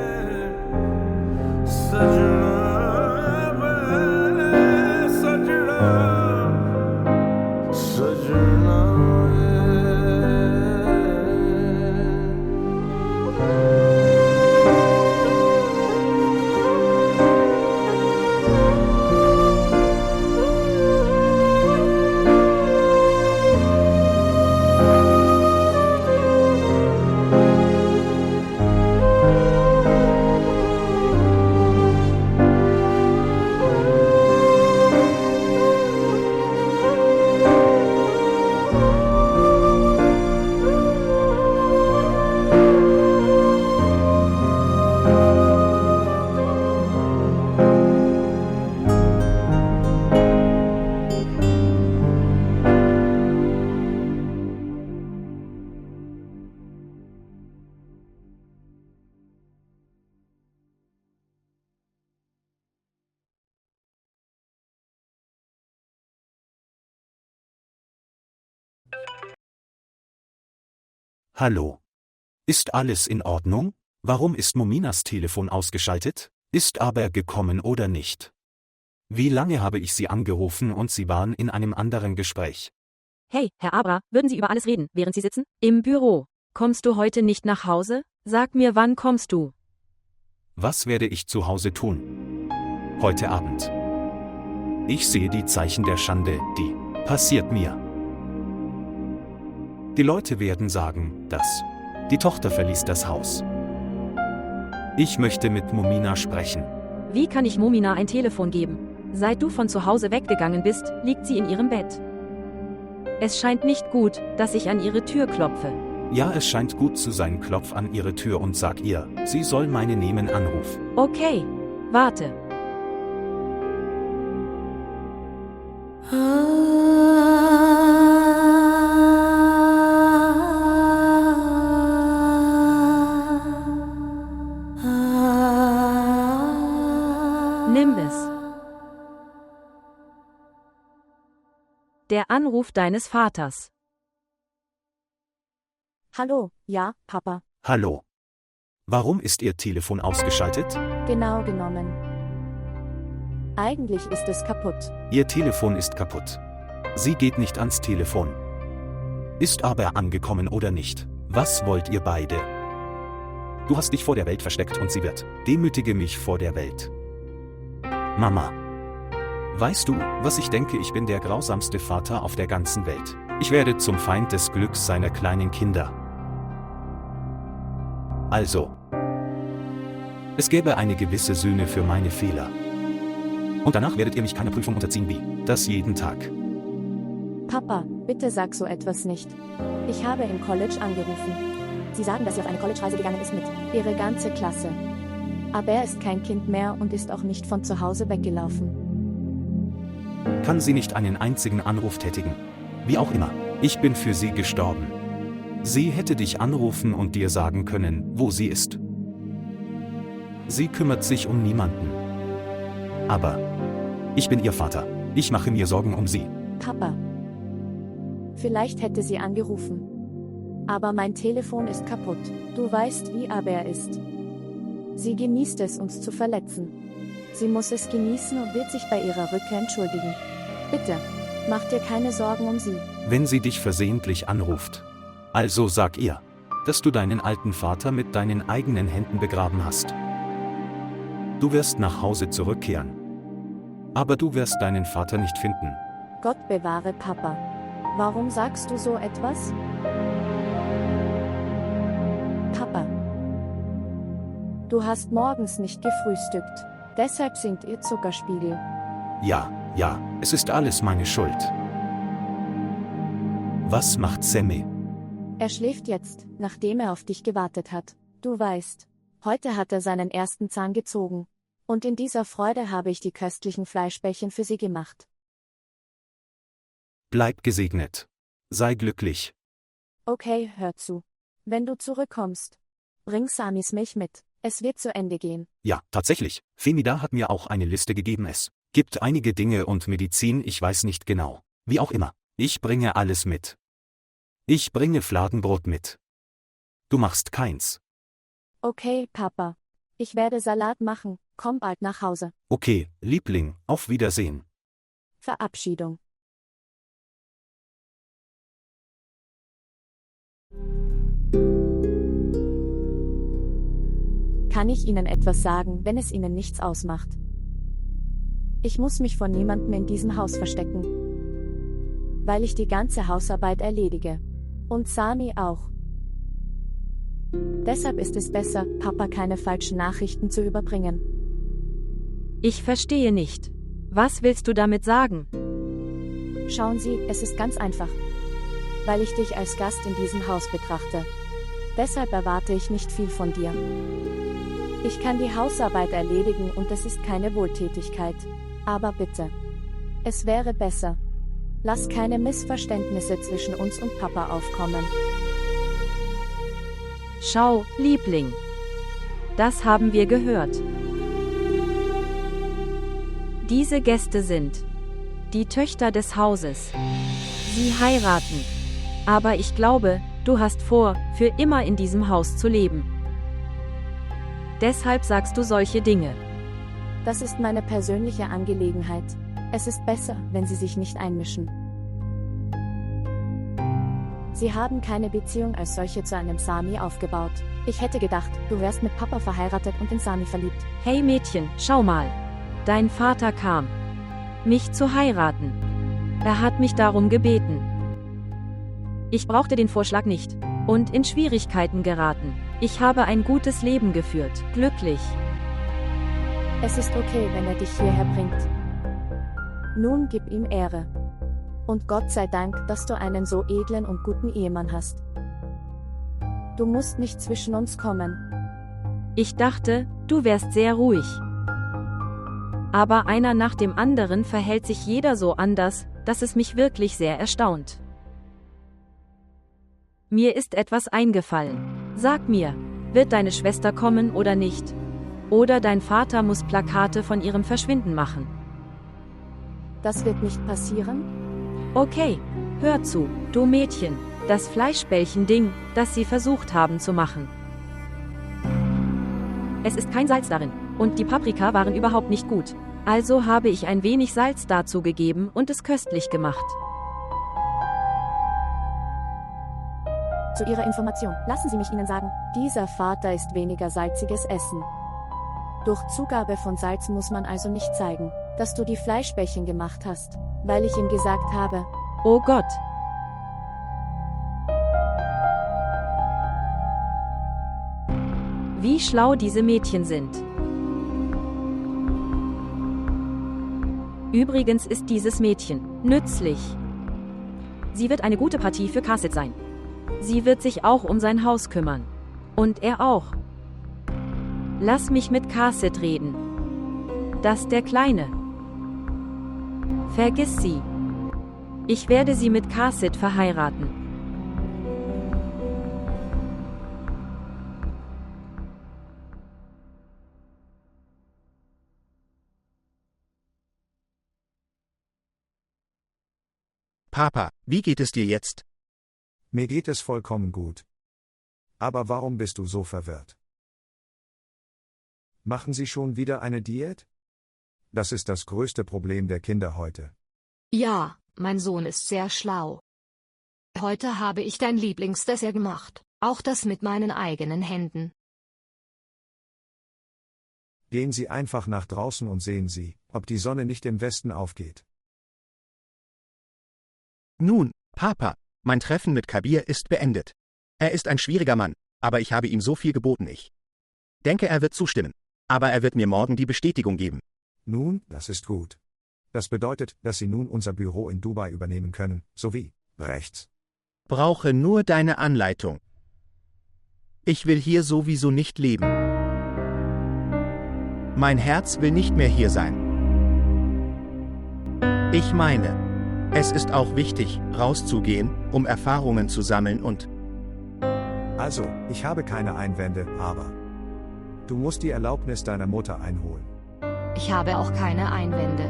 Hallo. Ist alles in Ordnung? Warum ist Mominas Telefon ausgeschaltet? Ist Aber gekommen oder nicht? Wie lange habe ich Sie angerufen und Sie waren in einem anderen Gespräch? Hey, Herr Abra, würden Sie über alles reden, während Sie sitzen? Im Büro. Kommst du heute nicht nach Hause? Sag mir, wann kommst du? Was werde ich zu Hause tun? heute Abend. Ich sehe die Zeichen der Schande, die passiert mir. Die Leute werden sagen, dass die Tochter verließ das Haus. Ich möchte mit Momina sprechen. Wie kann ich Momina ein Telefon geben? Seit du von zu Hause weggegangen bist, liegt sie in ihrem Bett. Es scheint nicht gut, dass ich an ihre Tür klopfe. Ja, es scheint gut zu sein, klopf an ihre Tür und sag ihr, sie soll meine nehmen Anruf. Okay, warte. Nimm es. Der Anruf deines Vaters. Hallo, ja, Papa. Hallo. Warum ist Ihr Telefon ausgeschaltet? Genau genommen. Eigentlich ist es kaputt. Ihr Telefon ist kaputt. Sie geht nicht ans Telefon. Ist aber angekommen oder nicht? Was wollt ihr beide? Du hast dich vor der Welt versteckt und sie wird. Demütige mich vor der Welt. Mama. Weißt du, was ich denke? Ich bin der grausamste Vater auf der ganzen Welt. Ich werde zum Feind des Glücks seiner kleinen Kinder. Also. Es gäbe eine gewisse Sühne für meine Fehler. Und danach werdet ihr mich keiner Prüfung unterziehen wie das jeden Tag. Papa, bitte sag so etwas nicht. Ich habe im College angerufen. Sie sagen, dass sie auf eine Collegereise gegangen ist mit ihrer ganzen Klasse. Aber er ist kein Kind mehr und ist auch nicht von zu Hause weggelaufen. Kann sie nicht einen einzigen Anruf tätigen? Wie auch immer, ich bin für sie gestorben. Sie hätte dich anrufen und dir sagen können, wo sie ist. Sie kümmert sich um niemanden. Aber ich bin ihr Vater. Ich mache mir Sorgen um sie. Papa. Vielleicht hätte sie angerufen. Aber mein Telefon ist kaputt. Du weißt, wie aber er ist. Sie genießt es, uns zu verletzen. Sie muss es genießen und wird sich bei ihrer Rückkehr entschuldigen. Bitte, mach dir keine Sorgen um sie. Wenn sie dich versehentlich anruft, also sag ihr, dass du deinen alten Vater mit deinen eigenen Händen begraben hast. Du wirst nach Hause zurückkehren. Aber du wirst deinen Vater nicht finden. Gott bewahre Papa. Warum sagst du so etwas? Papa. Du hast morgens nicht gefrühstückt. Deshalb sinkt ihr Zuckerspiegel. Ja, es ist alles meine Schuld. Was macht Sammy? Er schläft jetzt, nachdem er auf dich gewartet hat. Du weißt, heute hat er seinen ersten Zahn gezogen. Und in dieser Freude habe ich die köstlichen Fleischbällchen für sie gemacht. Bleib gesegnet. Sei glücklich. Okay, hör zu. Wenn du zurückkommst, bring Samis Milch mit. Es wird zu Ende gehen. Ja, tatsächlich. Femida hat mir auch eine Liste gegeben. Es gibt einige Dinge und Medizin, ich weiß nicht genau. Wie auch immer. Ich bringe alles mit. Ich bringe Fladenbrot mit. Du machst keins. Okay, Papa. Ich werde Salat machen. Komm bald nach Hause. Okay, Liebling, auf Wiedersehen. Verabschiedung. Kann ich Ihnen etwas sagen, wenn es Ihnen nichts ausmacht? Ich muss mich vor niemandem in diesem Haus verstecken. Weil ich die ganze Hausarbeit erledige. Und Sami auch. Deshalb ist es besser, Papa keine falschen Nachrichten zu überbringen. Ich verstehe nicht. Was willst du damit sagen? Schauen Sie, es ist ganz einfach. Weil ich dich als Gast in diesem Haus betrachte. Deshalb erwarte ich nicht viel von dir. Ich kann die Hausarbeit erledigen und es ist keine Wohltätigkeit. Aber bitte. Es wäre besser. Lass keine Missverständnisse zwischen uns und Papa aufkommen. Schau, Liebling. Das haben wir gehört. Diese Gäste sind die Töchter des Hauses. Sie heiraten. Aber ich glaube, du hast vor, für immer in diesem Haus zu leben. Deshalb sagst du solche Dinge. Das ist meine persönliche Angelegenheit. Es ist besser, wenn Sie sich nicht einmischen. Sie haben keine Beziehung als solche zu einem Sami aufgebaut. Ich hätte gedacht, du wärst mit Papa verheiratet und in Sami verliebt. Hey Mädchen, schau mal. Dein Vater kam, mich zu heiraten. Er hat mich darum gebeten. Ich brauchte den Vorschlag nicht und in Schwierigkeiten geraten. Ich habe ein gutes Leben geführt, glücklich. Es ist okay, wenn er dich hierher bringt. Nun gib ihm Ehre. Und Gott sei Dank, dass du einen so edlen und guten Ehemann hast. Du musst nicht zwischen uns kommen. Ich dachte, du wärst sehr ruhig. Aber einer nach dem anderen verhält sich jeder so anders, dass es mich wirklich sehr erstaunt. Mir ist etwas eingefallen. Sag mir, wird deine Schwester kommen oder nicht? Oder dein Vater muss Plakate von ihrem Verschwinden machen. Das wird nicht passieren? Okay, hör zu, du Mädchen, das Fleischbällchen-Ding, das sie versucht haben zu machen. Es ist kein Salz darin, und die Paprika waren überhaupt nicht gut. Also habe ich ein wenig Salz dazu gegeben und es köstlich gemacht. Zu Ihrer Information, lassen Sie mich Ihnen sagen, dieser Vater isst weniger salziges Essen. Durch Zugabe von Salz muss man also nicht zeigen, dass du die Fleischbällchen gemacht hast, weil ich ihm gesagt habe, oh Gott. Wie schlau diese Mädchen sind. Übrigens ist dieses Mädchen nützlich. Sie wird eine gute Partie für Kasset sein. Sie wird sich auch um sein Haus kümmern. Und er auch. Lass mich mit Kasset reden. Das der Kleine. Vergiss sie. Ich werde sie mit Kasset verheiraten. Papa, wie geht es dir jetzt? Mir geht es vollkommen gut. Aber warum bist du so verwirrt? Machen Sie schon wieder eine Diät? Das ist das größte Problem der Kinder heute. Ja, mein Sohn ist sehr schlau. Heute habe ich dein Lieblingsdessert gemacht, auch das mit meinen eigenen Händen. Gehen Sie einfach nach draußen und sehen Sie, ob die Sonne nicht im Westen aufgeht. Nun, Papa, mein Treffen mit Kabir ist beendet. Er ist ein schwieriger Mann, aber ich habe ihm so viel geboten. Ich denke, er wird zustimmen. Aber er wird mir morgen die Bestätigung geben. Nun, das ist gut. Das bedeutet, dass Sie nun unser Büro in Dubai übernehmen können, sowie rechts. Brauche nur deine Anleitung. Ich will hier sowieso nicht leben. Mein Herz will nicht mehr hier sein. Ich meine, es ist auch wichtig, rauszugehen, um Erfahrungen zu sammeln und... Also, ich habe keine Einwände, aber... Du musst die Erlaubnis deiner Mutter einholen. Ich habe auch keine Einwände.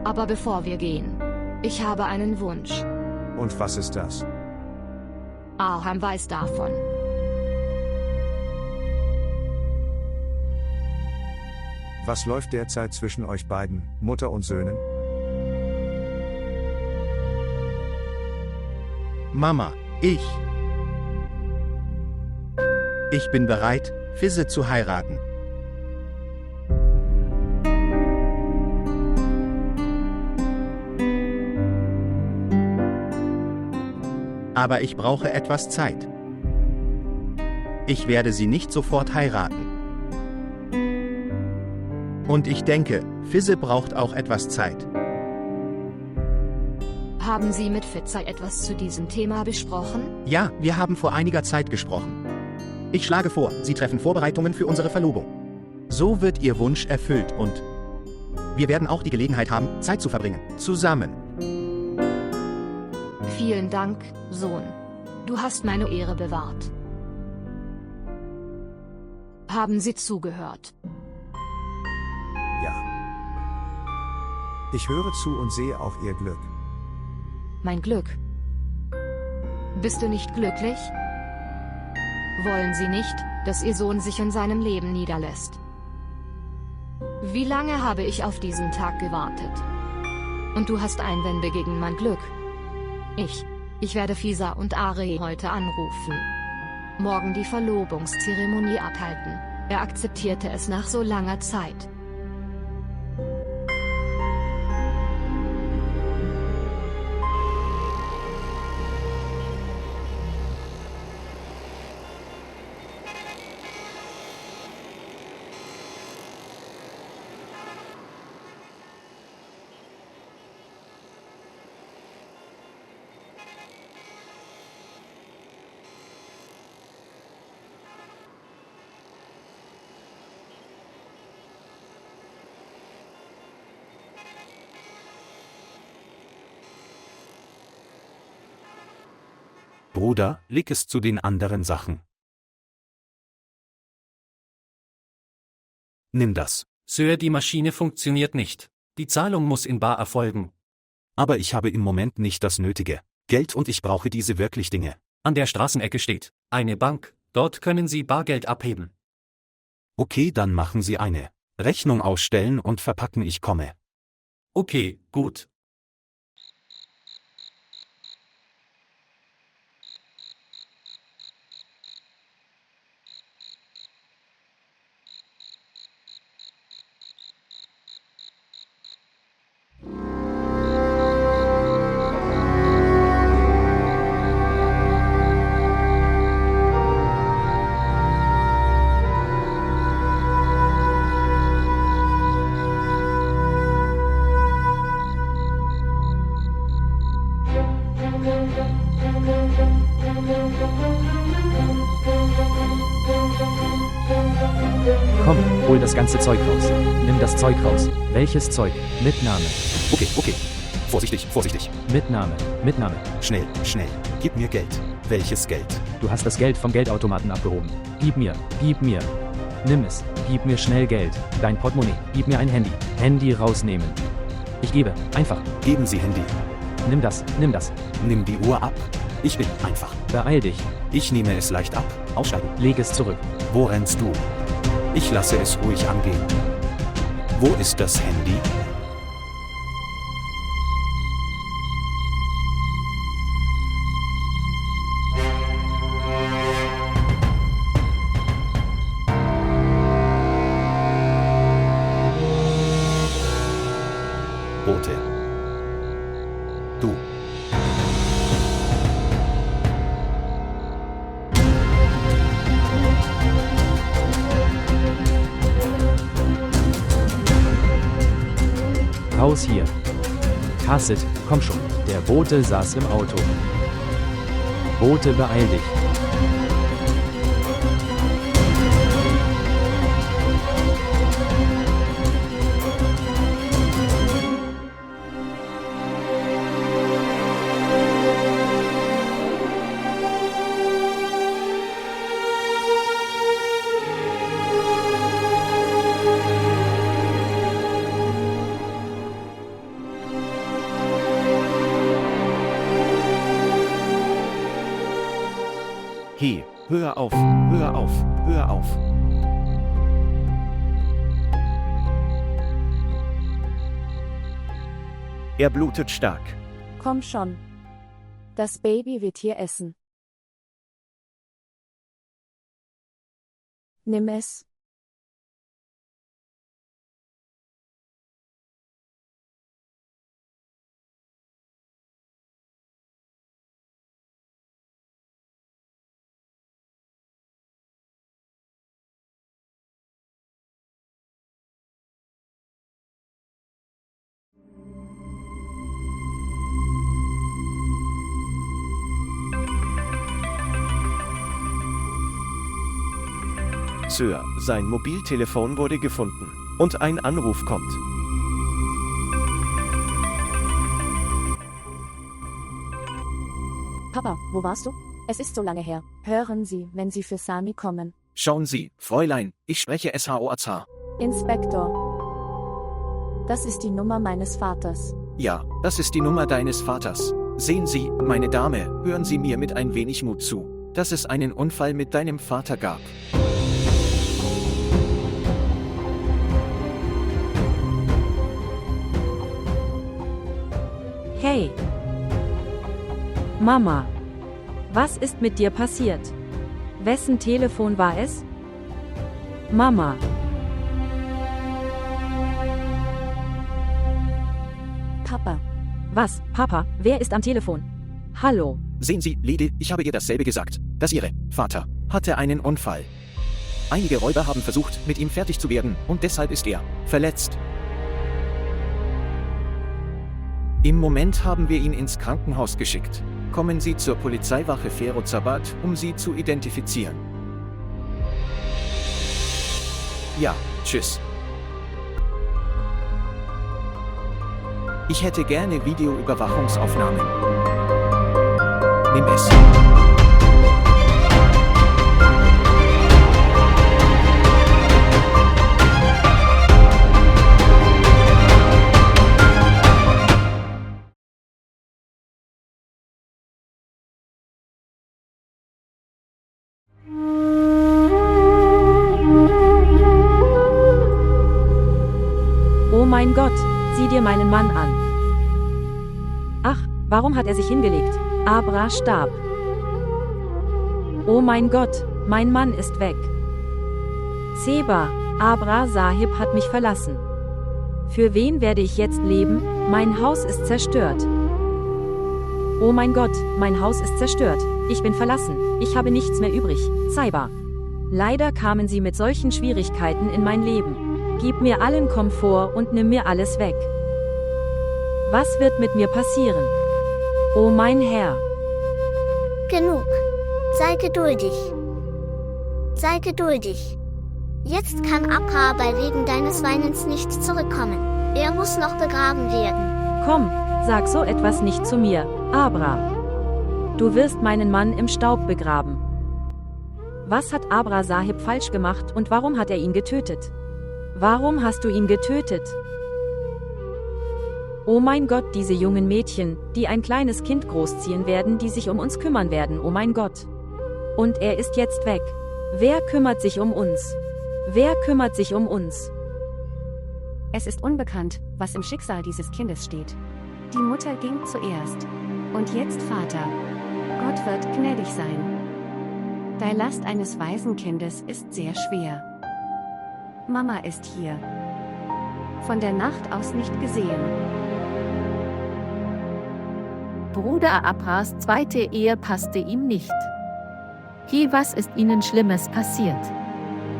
Aber bevor wir gehen, ich habe einen Wunsch. Und was ist das? Aham weiß davon. Was läuft derzeit zwischen euch beiden, Mutter und Söhnen? Mama, ich bin bereit, Fizze zu heiraten. Aber ich brauche etwas Zeit. Ich werde sie nicht sofort heiraten. Und ich denke, Fizze braucht auch etwas Zeit. Haben Sie mit Fizze etwas zu diesem Thema besprochen? Ja, wir haben vor einiger Zeit gesprochen. Ich schlage vor, Sie treffen Vorbereitungen für unsere Verlobung. So wird Ihr Wunsch erfüllt und wir werden auch die Gelegenheit haben, Zeit zu verbringen, zusammen. Vielen Dank, Sohn. Du hast meine Ehre bewahrt. Haben Sie zugehört? Ja. Ich höre zu und sehe auch Ihr Glück. Mein Glück. Bist du nicht glücklich? Wollen Sie nicht, dass Ihr Sohn sich in seinem Leben niederlässt? Wie lange habe ich auf diesen Tag gewartet? Und du hast Einwände gegen mein Glück? Ich werde Fisa und Ari heute anrufen. Morgen die Verlobungszeremonie abhalten. Er akzeptierte es nach so langer Zeit. Bruder, leg es zu den anderen Sachen. Nimm das. Sir, die Maschine funktioniert nicht. Die Zahlung muss in bar erfolgen. Aber ich habe im Moment nicht das nötige Geld und ich brauche diese wirklich Dinge. An der Straßenecke steht eine Bank. Dort können Sie Bargeld abheben. Okay, dann machen Sie eine Rechnung ausstellen und verpacken, ich komme. Okay, gut. Komm, hol das ganze Zeug raus. Nimm das Zeug raus. Welches Zeug? Mitnahme. Okay. Vorsichtig. Mitnahme. Schnell. Gib mir Geld. Welches Geld? Du hast das Geld vom Geldautomaten abgehoben. Gib mir. Nimm es. Gib mir schnell Geld. Dein Portemonnaie. Gib mir ein Handy. Handy rausnehmen. Ich gebe. Einfach. Geben Sie Handy. Nimm das. Nimm die Uhr ab. Ich bin einfach. Beeil dich. Ich nehme es leicht ab. Aussteigen. Leg es zurück. Wo rennst du? Ich lasse es ruhig angehen. Wo ist das Handy? Bote. Du. Raus hier. Kasset, komm schon. Der Bote saß im Auto. Bote, beeil dich. Hey, hör auf. Er blutet stark. Komm schon. Das Baby wird hier essen. Nimm es. Sir, sein Mobiltelefon wurde gefunden. Und ein Anruf kommt. Papa, wo warst du? Es ist so lange her. Hören Sie, wenn Sie für Sami kommen. Schauen Sie, Fräulein, ich spreche SHOAZ. Inspektor. Das ist die Nummer meines Vaters. Ja, das ist die Nummer deines Vaters. Sehen Sie, meine Dame, hören Sie mir mit ein wenig Mut zu, dass es einen Unfall mit deinem Vater gab. Hey! Mama! Was ist mit dir passiert? Wessen Telefon war es? Mama! Papa. Was, Papa? Wer ist am Telefon? Hallo? Sehen Sie, Lede, ich habe ihr dasselbe gesagt, dass Ihre Vater hatte einen Unfall. Einige Räuber haben versucht, mit ihm fertig zu werden, und deshalb ist er verletzt. Im Moment haben wir ihn ins Krankenhaus geschickt. Kommen Sie zur Polizeiwache Ferozabat, um Sie zu identifizieren. Ja, tschüss. Ich hätte gerne Videoüberwachungsaufnahmen. Nimm es. mein Gott, sieh dir meinen Mann an. Ach, warum hat er sich hingelegt? Abra starb. Oh mein Gott, mein Mann ist weg. Seba, Abra Sahib hat mich verlassen. Für wen werde ich jetzt leben? Mein Haus ist zerstört. Oh mein Gott, mein Haus ist zerstört. Ich bin verlassen. Ich habe nichts mehr übrig. Saiba. Leider kamen sie mit solchen Schwierigkeiten in mein Leben. Gib mir allen Komfort und nimm mir alles weg. Was wird mit mir passieren? Oh mein Herr. Genug. Sei geduldig. Sei geduldig. Jetzt kann Abra bei wegen deines Weinens nicht zurückkommen. Er muss noch begraben werden. Komm, sag so etwas nicht zu mir, Abra. Du wirst meinen Mann im Staub begraben. Was hat Abra Sahib falsch gemacht und warum hat er ihn getötet? Warum hast du ihn getötet? Oh mein Gott, diese jungen Mädchen, die ein kleines Kind großziehen werden, die sich um uns kümmern werden, oh mein Gott. Und er ist jetzt weg. Wer kümmert sich um uns? Wer kümmert sich um uns? Es ist unbekannt, was im Schicksal dieses Kindes steht. Die Mutter ging zuerst. Und jetzt Vater. Gott wird gnädig sein. Die Last eines Waisenkindes ist sehr schwer. Mama ist hier. Von der Nacht aus nicht gesehen. Bruder Abras zweite Ehe passte ihm nicht. Hier, was ist ihnen Schlimmes passiert?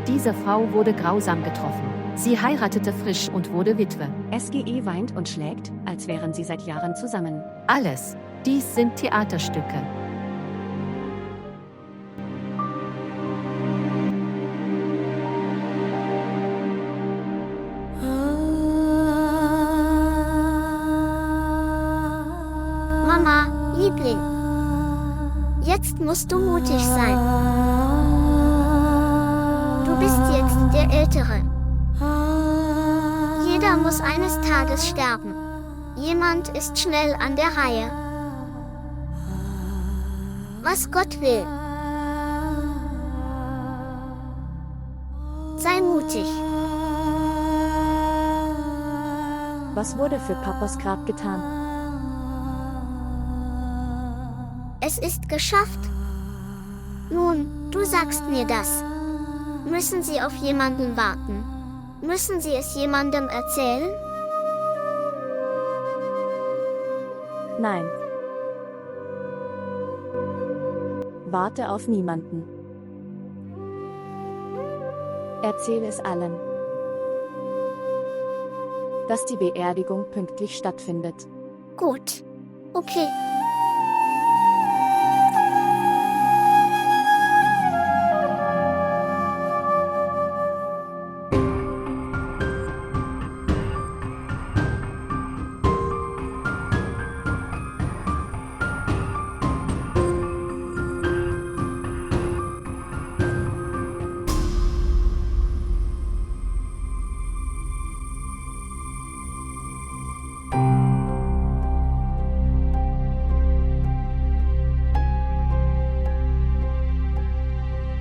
Diese Frau wurde grausam getroffen. Sie heiratete frisch und wurde Witwe. SGE weint und schlägt, als wären sie seit Jahren zusammen. Alles. Dies sind Theaterstücke. Mama, Liebling. Jetzt musst du mutig sein. Du bist jetzt der Ältere. Jeder muss eines Tages sterben. Jemand ist schnell an der Reihe. Was Gott will. Sei mutig. Was wurde für Papas Grab getan? Es ist geschafft. Nun, du sagst mir das. Müssen Sie auf jemanden warten? Müssen Sie es jemandem erzählen? Nein. Warte auf niemanden. Erzähle es allen. Dass die Beerdigung pünktlich stattfindet. Gut. Okay.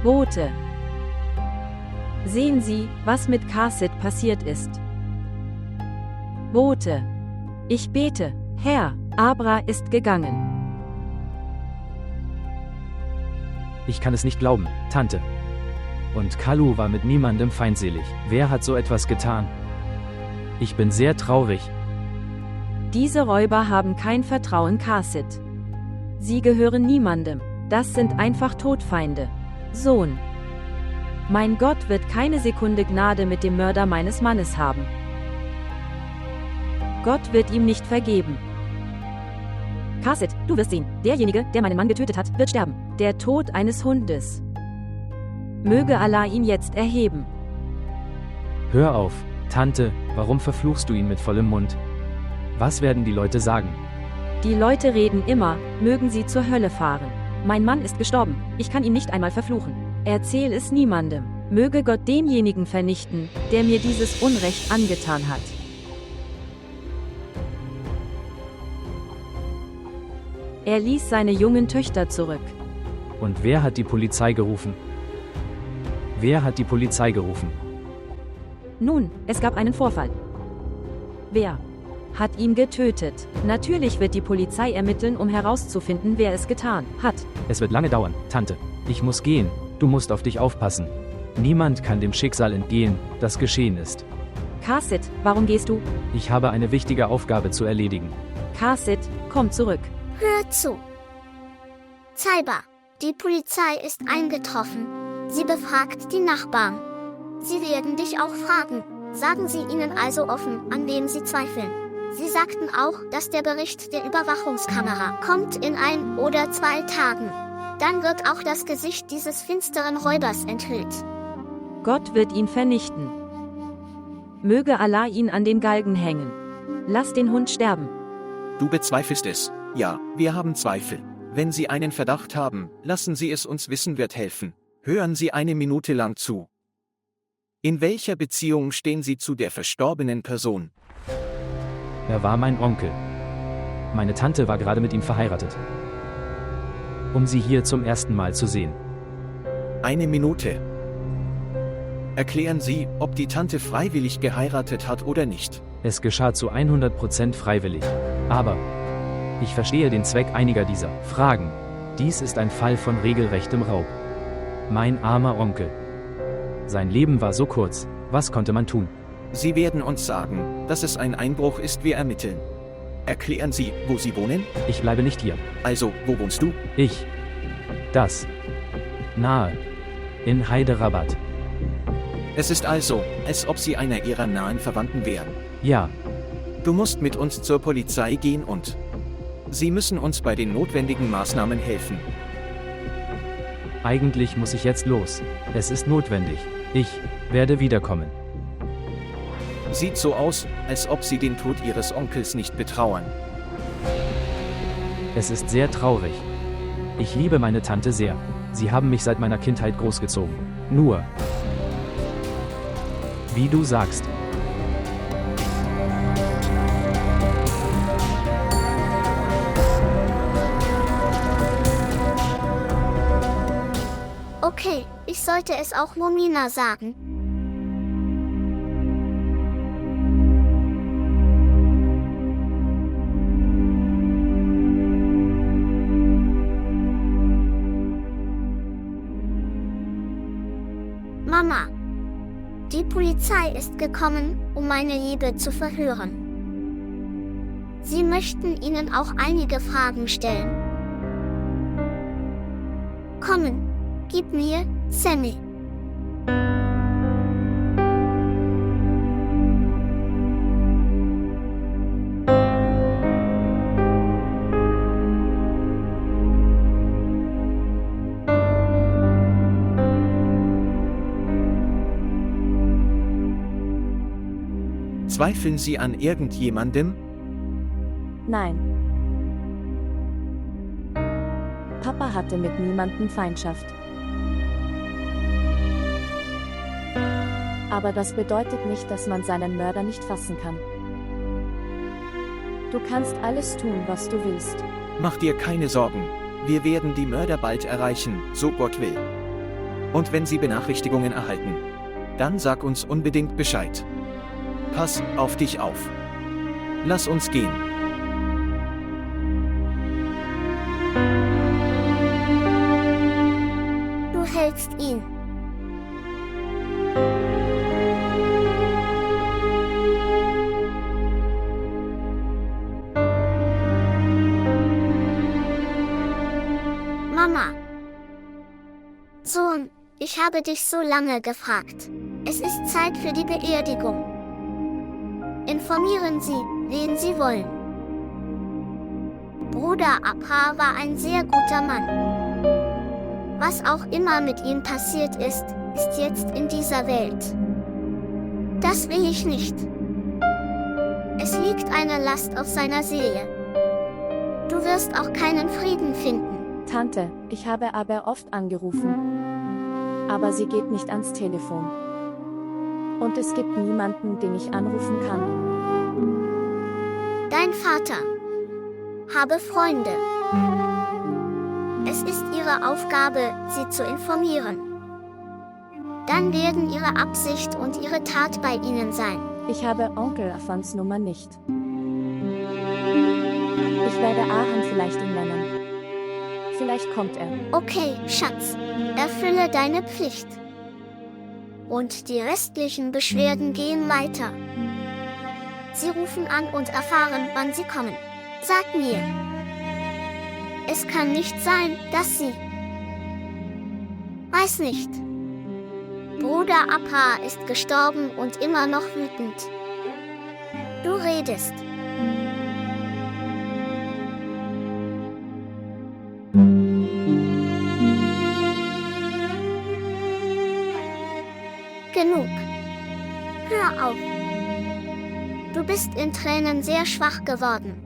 Bote. Sehen Sie, was mit Kasit passiert ist. Bote. Ich bete, Herr, Abra ist gegangen. Ich kann es nicht glauben, Tante. Und Kalu war mit niemandem feindselig. Wer hat so etwas getan? Ich bin sehr traurig. Diese Räuber haben kein Vertrauen Kasit. Sie gehören niemandem. Das sind einfach Todfeinde. Sohn. Mein Gott wird keine Sekunde Gnade mit dem Mörder meines Mannes haben. Gott wird ihm nicht vergeben. Kasit, du wirst sehen, derjenige, der meinen Mann getötet hat, wird sterben. Der Tod eines Hundes. Möge Allah ihn jetzt erheben. Hör auf, Tante, warum verfluchst du ihn mit vollem Mund? Was werden die Leute sagen? Die Leute reden immer, mögen sie zur Hölle fahren. Mein Mann ist gestorben, ich kann ihn nicht einmal verfluchen. Erzähl es niemandem. Möge Gott denjenigen vernichten, der mir dieses Unrecht angetan hat. Er ließ seine jungen Töchter zurück. Und wer hat die Polizei gerufen? Wer hat die Polizei gerufen? Nun, es gab einen Vorfall. Wer hat ihn getötet? Natürlich wird die Polizei ermitteln, um herauszufinden, wer es getan hat. Es wird lange dauern, Tante. Ich muss gehen. Du musst auf dich aufpassen. Niemand kann dem Schicksal entgehen, das geschehen ist. Kasit, warum gehst du? Ich habe eine wichtige Aufgabe zu erledigen. Kasit, komm zurück. Hör zu. Zaiba, die Polizei ist eingetroffen. Sie befragt die Nachbarn. Sie werden dich auch fragen. Sagen Sie ihnen also offen, an wem Sie zweifeln. Sie sagten auch, dass der Bericht der Überwachungskamera kommt in 1 oder 2 Tagen. Dann wird auch das Gesicht dieses finsteren Räubers enthüllt. Gott wird ihn vernichten. Möge Allah ihn an den Galgen hängen. Lass den Hund sterben. Du bezweifelst es. Ja, wir haben Zweifel. Wenn Sie einen Verdacht haben, lassen Sie es uns wissen, wird helfen. Hören Sie 1 Minute lang zu. In welcher Beziehung stehen Sie zu der verstorbenen Person? Er war mein Onkel. Meine Tante war gerade mit ihm verheiratet. Um sie hier zum ersten Mal zu sehen. 1 Minute. Erklären Sie, ob die Tante freiwillig geheiratet hat oder nicht. Es geschah zu 100% freiwillig. Aber ich verstehe den Zweck einiger dieser Fragen. Dies ist ein Fall von regelrechtem Raub. Mein armer Onkel. Sein Leben war so kurz. Was konnte man tun? Sie werden uns sagen, dass es ein Einbruch ist, wir ermitteln. Erklären Sie, wo Sie wohnen? Ich bleibe nicht hier. Also, wo wohnst du? Ich. Das. Nahe. In Hyderabad. Es ist also, als ob Sie einer Ihrer nahen Verwandten wären. Ja. Du musst mit uns zur Polizei gehen und Sie müssen uns bei den notwendigen Maßnahmen helfen. Eigentlich muss ich jetzt los. Es ist notwendig. Ich werde wiederkommen. Sieht so aus, als ob Sie den Tod Ihres Onkels nicht betrauern. Es ist sehr traurig. Ich liebe meine Tante sehr. Sie haben mich seit meiner Kindheit großgezogen. Nur, wie du sagst. Okay, ich sollte es auch Momina sagen. Mama, die Polizei ist gekommen, um meine Liebe zu verhören. Sie möchten Ihnen auch einige Fragen stellen. Kommen, gib mir, Sammy. Zweifeln Sie an irgendjemandem? Nein. Papa hatte mit niemandem Feindschaft. Aber das bedeutet nicht, dass man seinen Mörder nicht fassen kann. Du kannst alles tun, was du willst. Mach dir keine Sorgen. Wir werden die Mörder bald erreichen, so Gott will. Und wenn Sie Benachrichtigungen erhalten, dann sag uns unbedingt Bescheid. Pass auf dich auf. Lass uns gehen. Du hältst ihn. Mama. Sohn, ich habe dich so lange gefragt. Es ist Zeit für die Beerdigung. Informieren Sie, wen Sie wollen. Bruder Abha war ein sehr guter Mann. Was auch immer mit ihm passiert ist jetzt in dieser Welt. Das will ich nicht. Es liegt eine Last auf seiner Seele. Du wirst auch keinen Frieden finden. Tante, ich habe aber oft angerufen. Aber sie geht nicht ans Telefon. Und es gibt niemanden, den ich anrufen kann. Dein Vater. Habe Freunde. Es ist ihre Aufgabe, sie zu informieren. Dann werden ihre Absicht und ihre Tat bei ihnen sein. Ich habe Onkel Afans Nummer nicht. Ich werde Aham vielleicht ihn nennen. Vielleicht kommt er. Okay, Schatz. Erfülle deine Pflicht. Und die restlichen Beschwerden gehen weiter. Sie rufen an und erfahren, wann sie kommen. Sag mir. Es kann nicht sein, dass sie... Weiß nicht. Bruder Appa ist gestorben und immer noch wütend. Du redest. Genug. Hör auf. Du bist in Tränen sehr schwach geworden.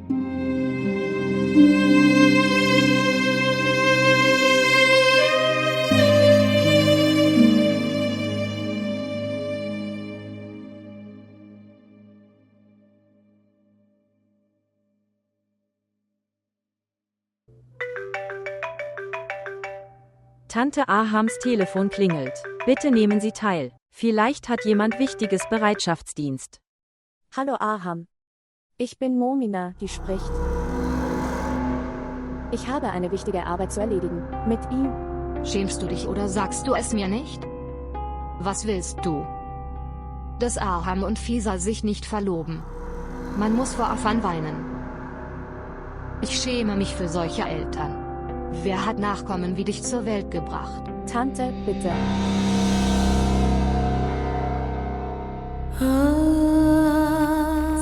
Tante Ahams Telefon klingelt. Bitte nehmen Sie teil. Vielleicht hat jemand wichtiges Bereitschaftsdienst. Hallo Aham. Ich bin Momina, die spricht. Ich habe eine wichtige Arbeit zu erledigen. Mit ihm. Schämst du dich oder sagst du es mir nicht? Was willst du? Dass Aham und Fisa sich nicht verloben. Man muss vor Afan weinen. Ich schäme mich für solche Eltern. Wer hat Nachkommen wie dich zur Welt gebracht? Tante, bitte.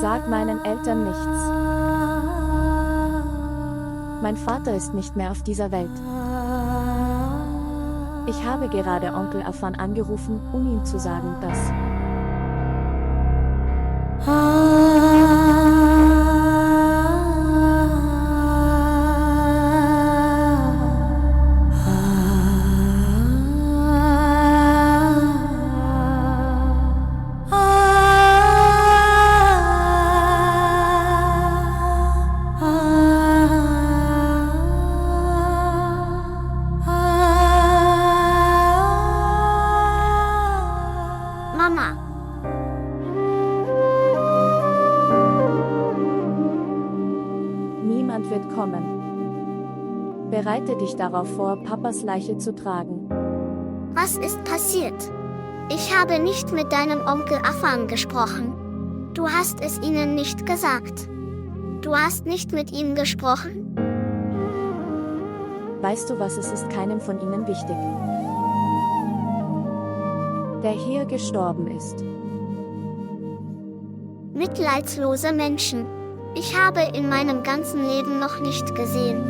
Sag meinen Eltern nichts. Mein Vater ist nicht mehr auf dieser Welt. Ich habe gerade Onkel Afan angerufen, um ihm zu sagen, dass... Mama. Niemand wird kommen. Bereite dich darauf vor, Papas Leiche zu tragen. Was ist passiert? Ich habe nicht mit deinem Onkel Afan gesprochen. Du hast es ihnen nicht gesagt. Du hast nicht mit ihm gesprochen? Weißt du was, es ist keinem von ihnen wichtig, der hier gestorben ist. Mitleidslose Menschen. Ich habe in meinem ganzen Leben noch nicht gesehen.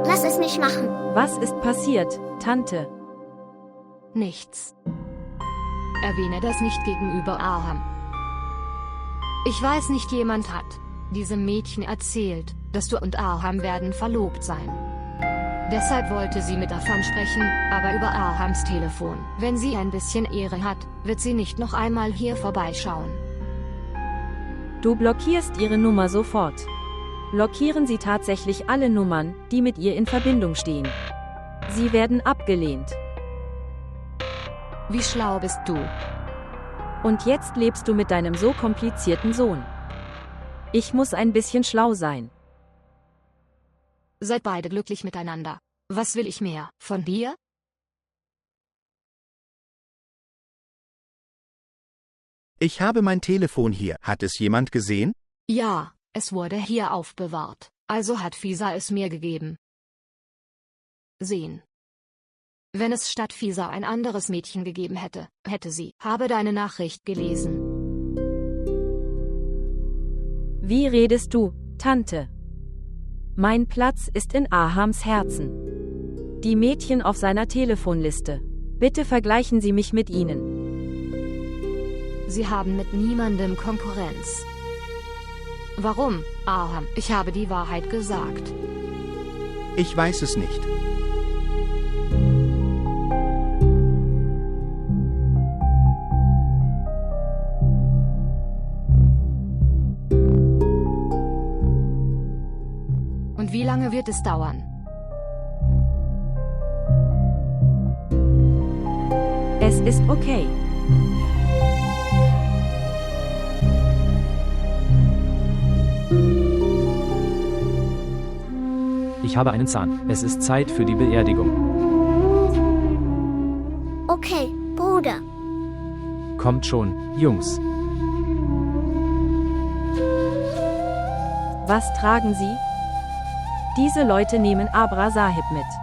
Lass es mich machen. Was ist passiert, Tante? Nichts. Erwähne das nicht gegenüber Aham. Ich weiß nicht, jemand hat diesem Mädchen erzählt, dass du und Aham werden verlobt sein. Deshalb wollte sie mit Afan sprechen, aber über Ahams Telefon. Wenn sie ein bisschen Ehre hat, wird sie nicht noch einmal hier vorbeischauen. Du blockierst ihre Nummer sofort. Blockieren Sie tatsächlich alle Nummern, die mit ihr in Verbindung stehen. Sie werden abgelehnt. Wie schlau bist du? Und jetzt lebst du mit deinem so komplizierten Sohn. Ich muss ein bisschen schlau sein. Seid beide glücklich miteinander. Was will ich mehr von dir? Ich habe mein Telefon hier. Hat es jemand gesehen? Ja, es wurde hier aufbewahrt. Also hat Fisa es mir gegeben. Sehen. Wenn es statt Fisa ein anderes Mädchen gegeben hätte, hätte sie. Habe deine Nachricht gelesen. Wie redest du, Tante? Mein Platz ist in Ahams Herzen. Die Mädchen auf seiner Telefonliste. Bitte vergleichen Sie mich mit ihnen. Sie haben mit niemandem Konkurrenz. Warum, Aham? Ich habe die Wahrheit gesagt. Ich weiß es nicht. Und wie lange wird es dauern? Es ist okay. Ich habe einen Zahn. Es ist Zeit für die Beerdigung. Okay, Bruder. Kommt schon, Jungs. Was tragen Sie? Diese Leute nehmen Abra Sahib mit.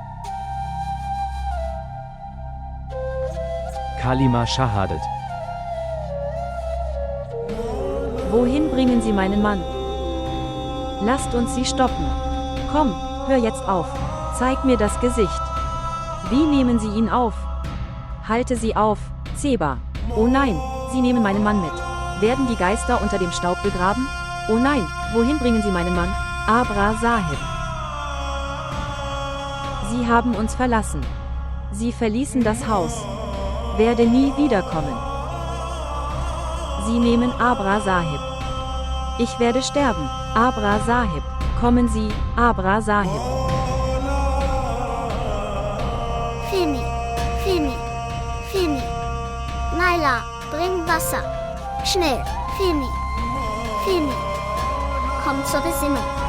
Kalima Shahadat. Wohin bringen Sie meinen Mann? Lasst uns sie stoppen. Komm, hör jetzt auf. Zeig mir das Gesicht. Wie nehmen Sie ihn auf? Halte sie auf, Zeba. Oh nein, Sie nehmen meinen Mann mit. Werden die Geister unter dem Staub begraben? Oh nein, wohin bringen Sie meinen Mann? Abra Sahib. Sie haben uns verlassen. Sie verließen das Haus. Werde nie wiederkommen. Sie nehmen Abra Sahib. Ich werde sterben. Abra Sahib. Kommen Sie, Abra Sahib. Femi, Femi, Femi. Naila, bring Wasser. Schnell, Femi, Femi. Komm zur Besinnung.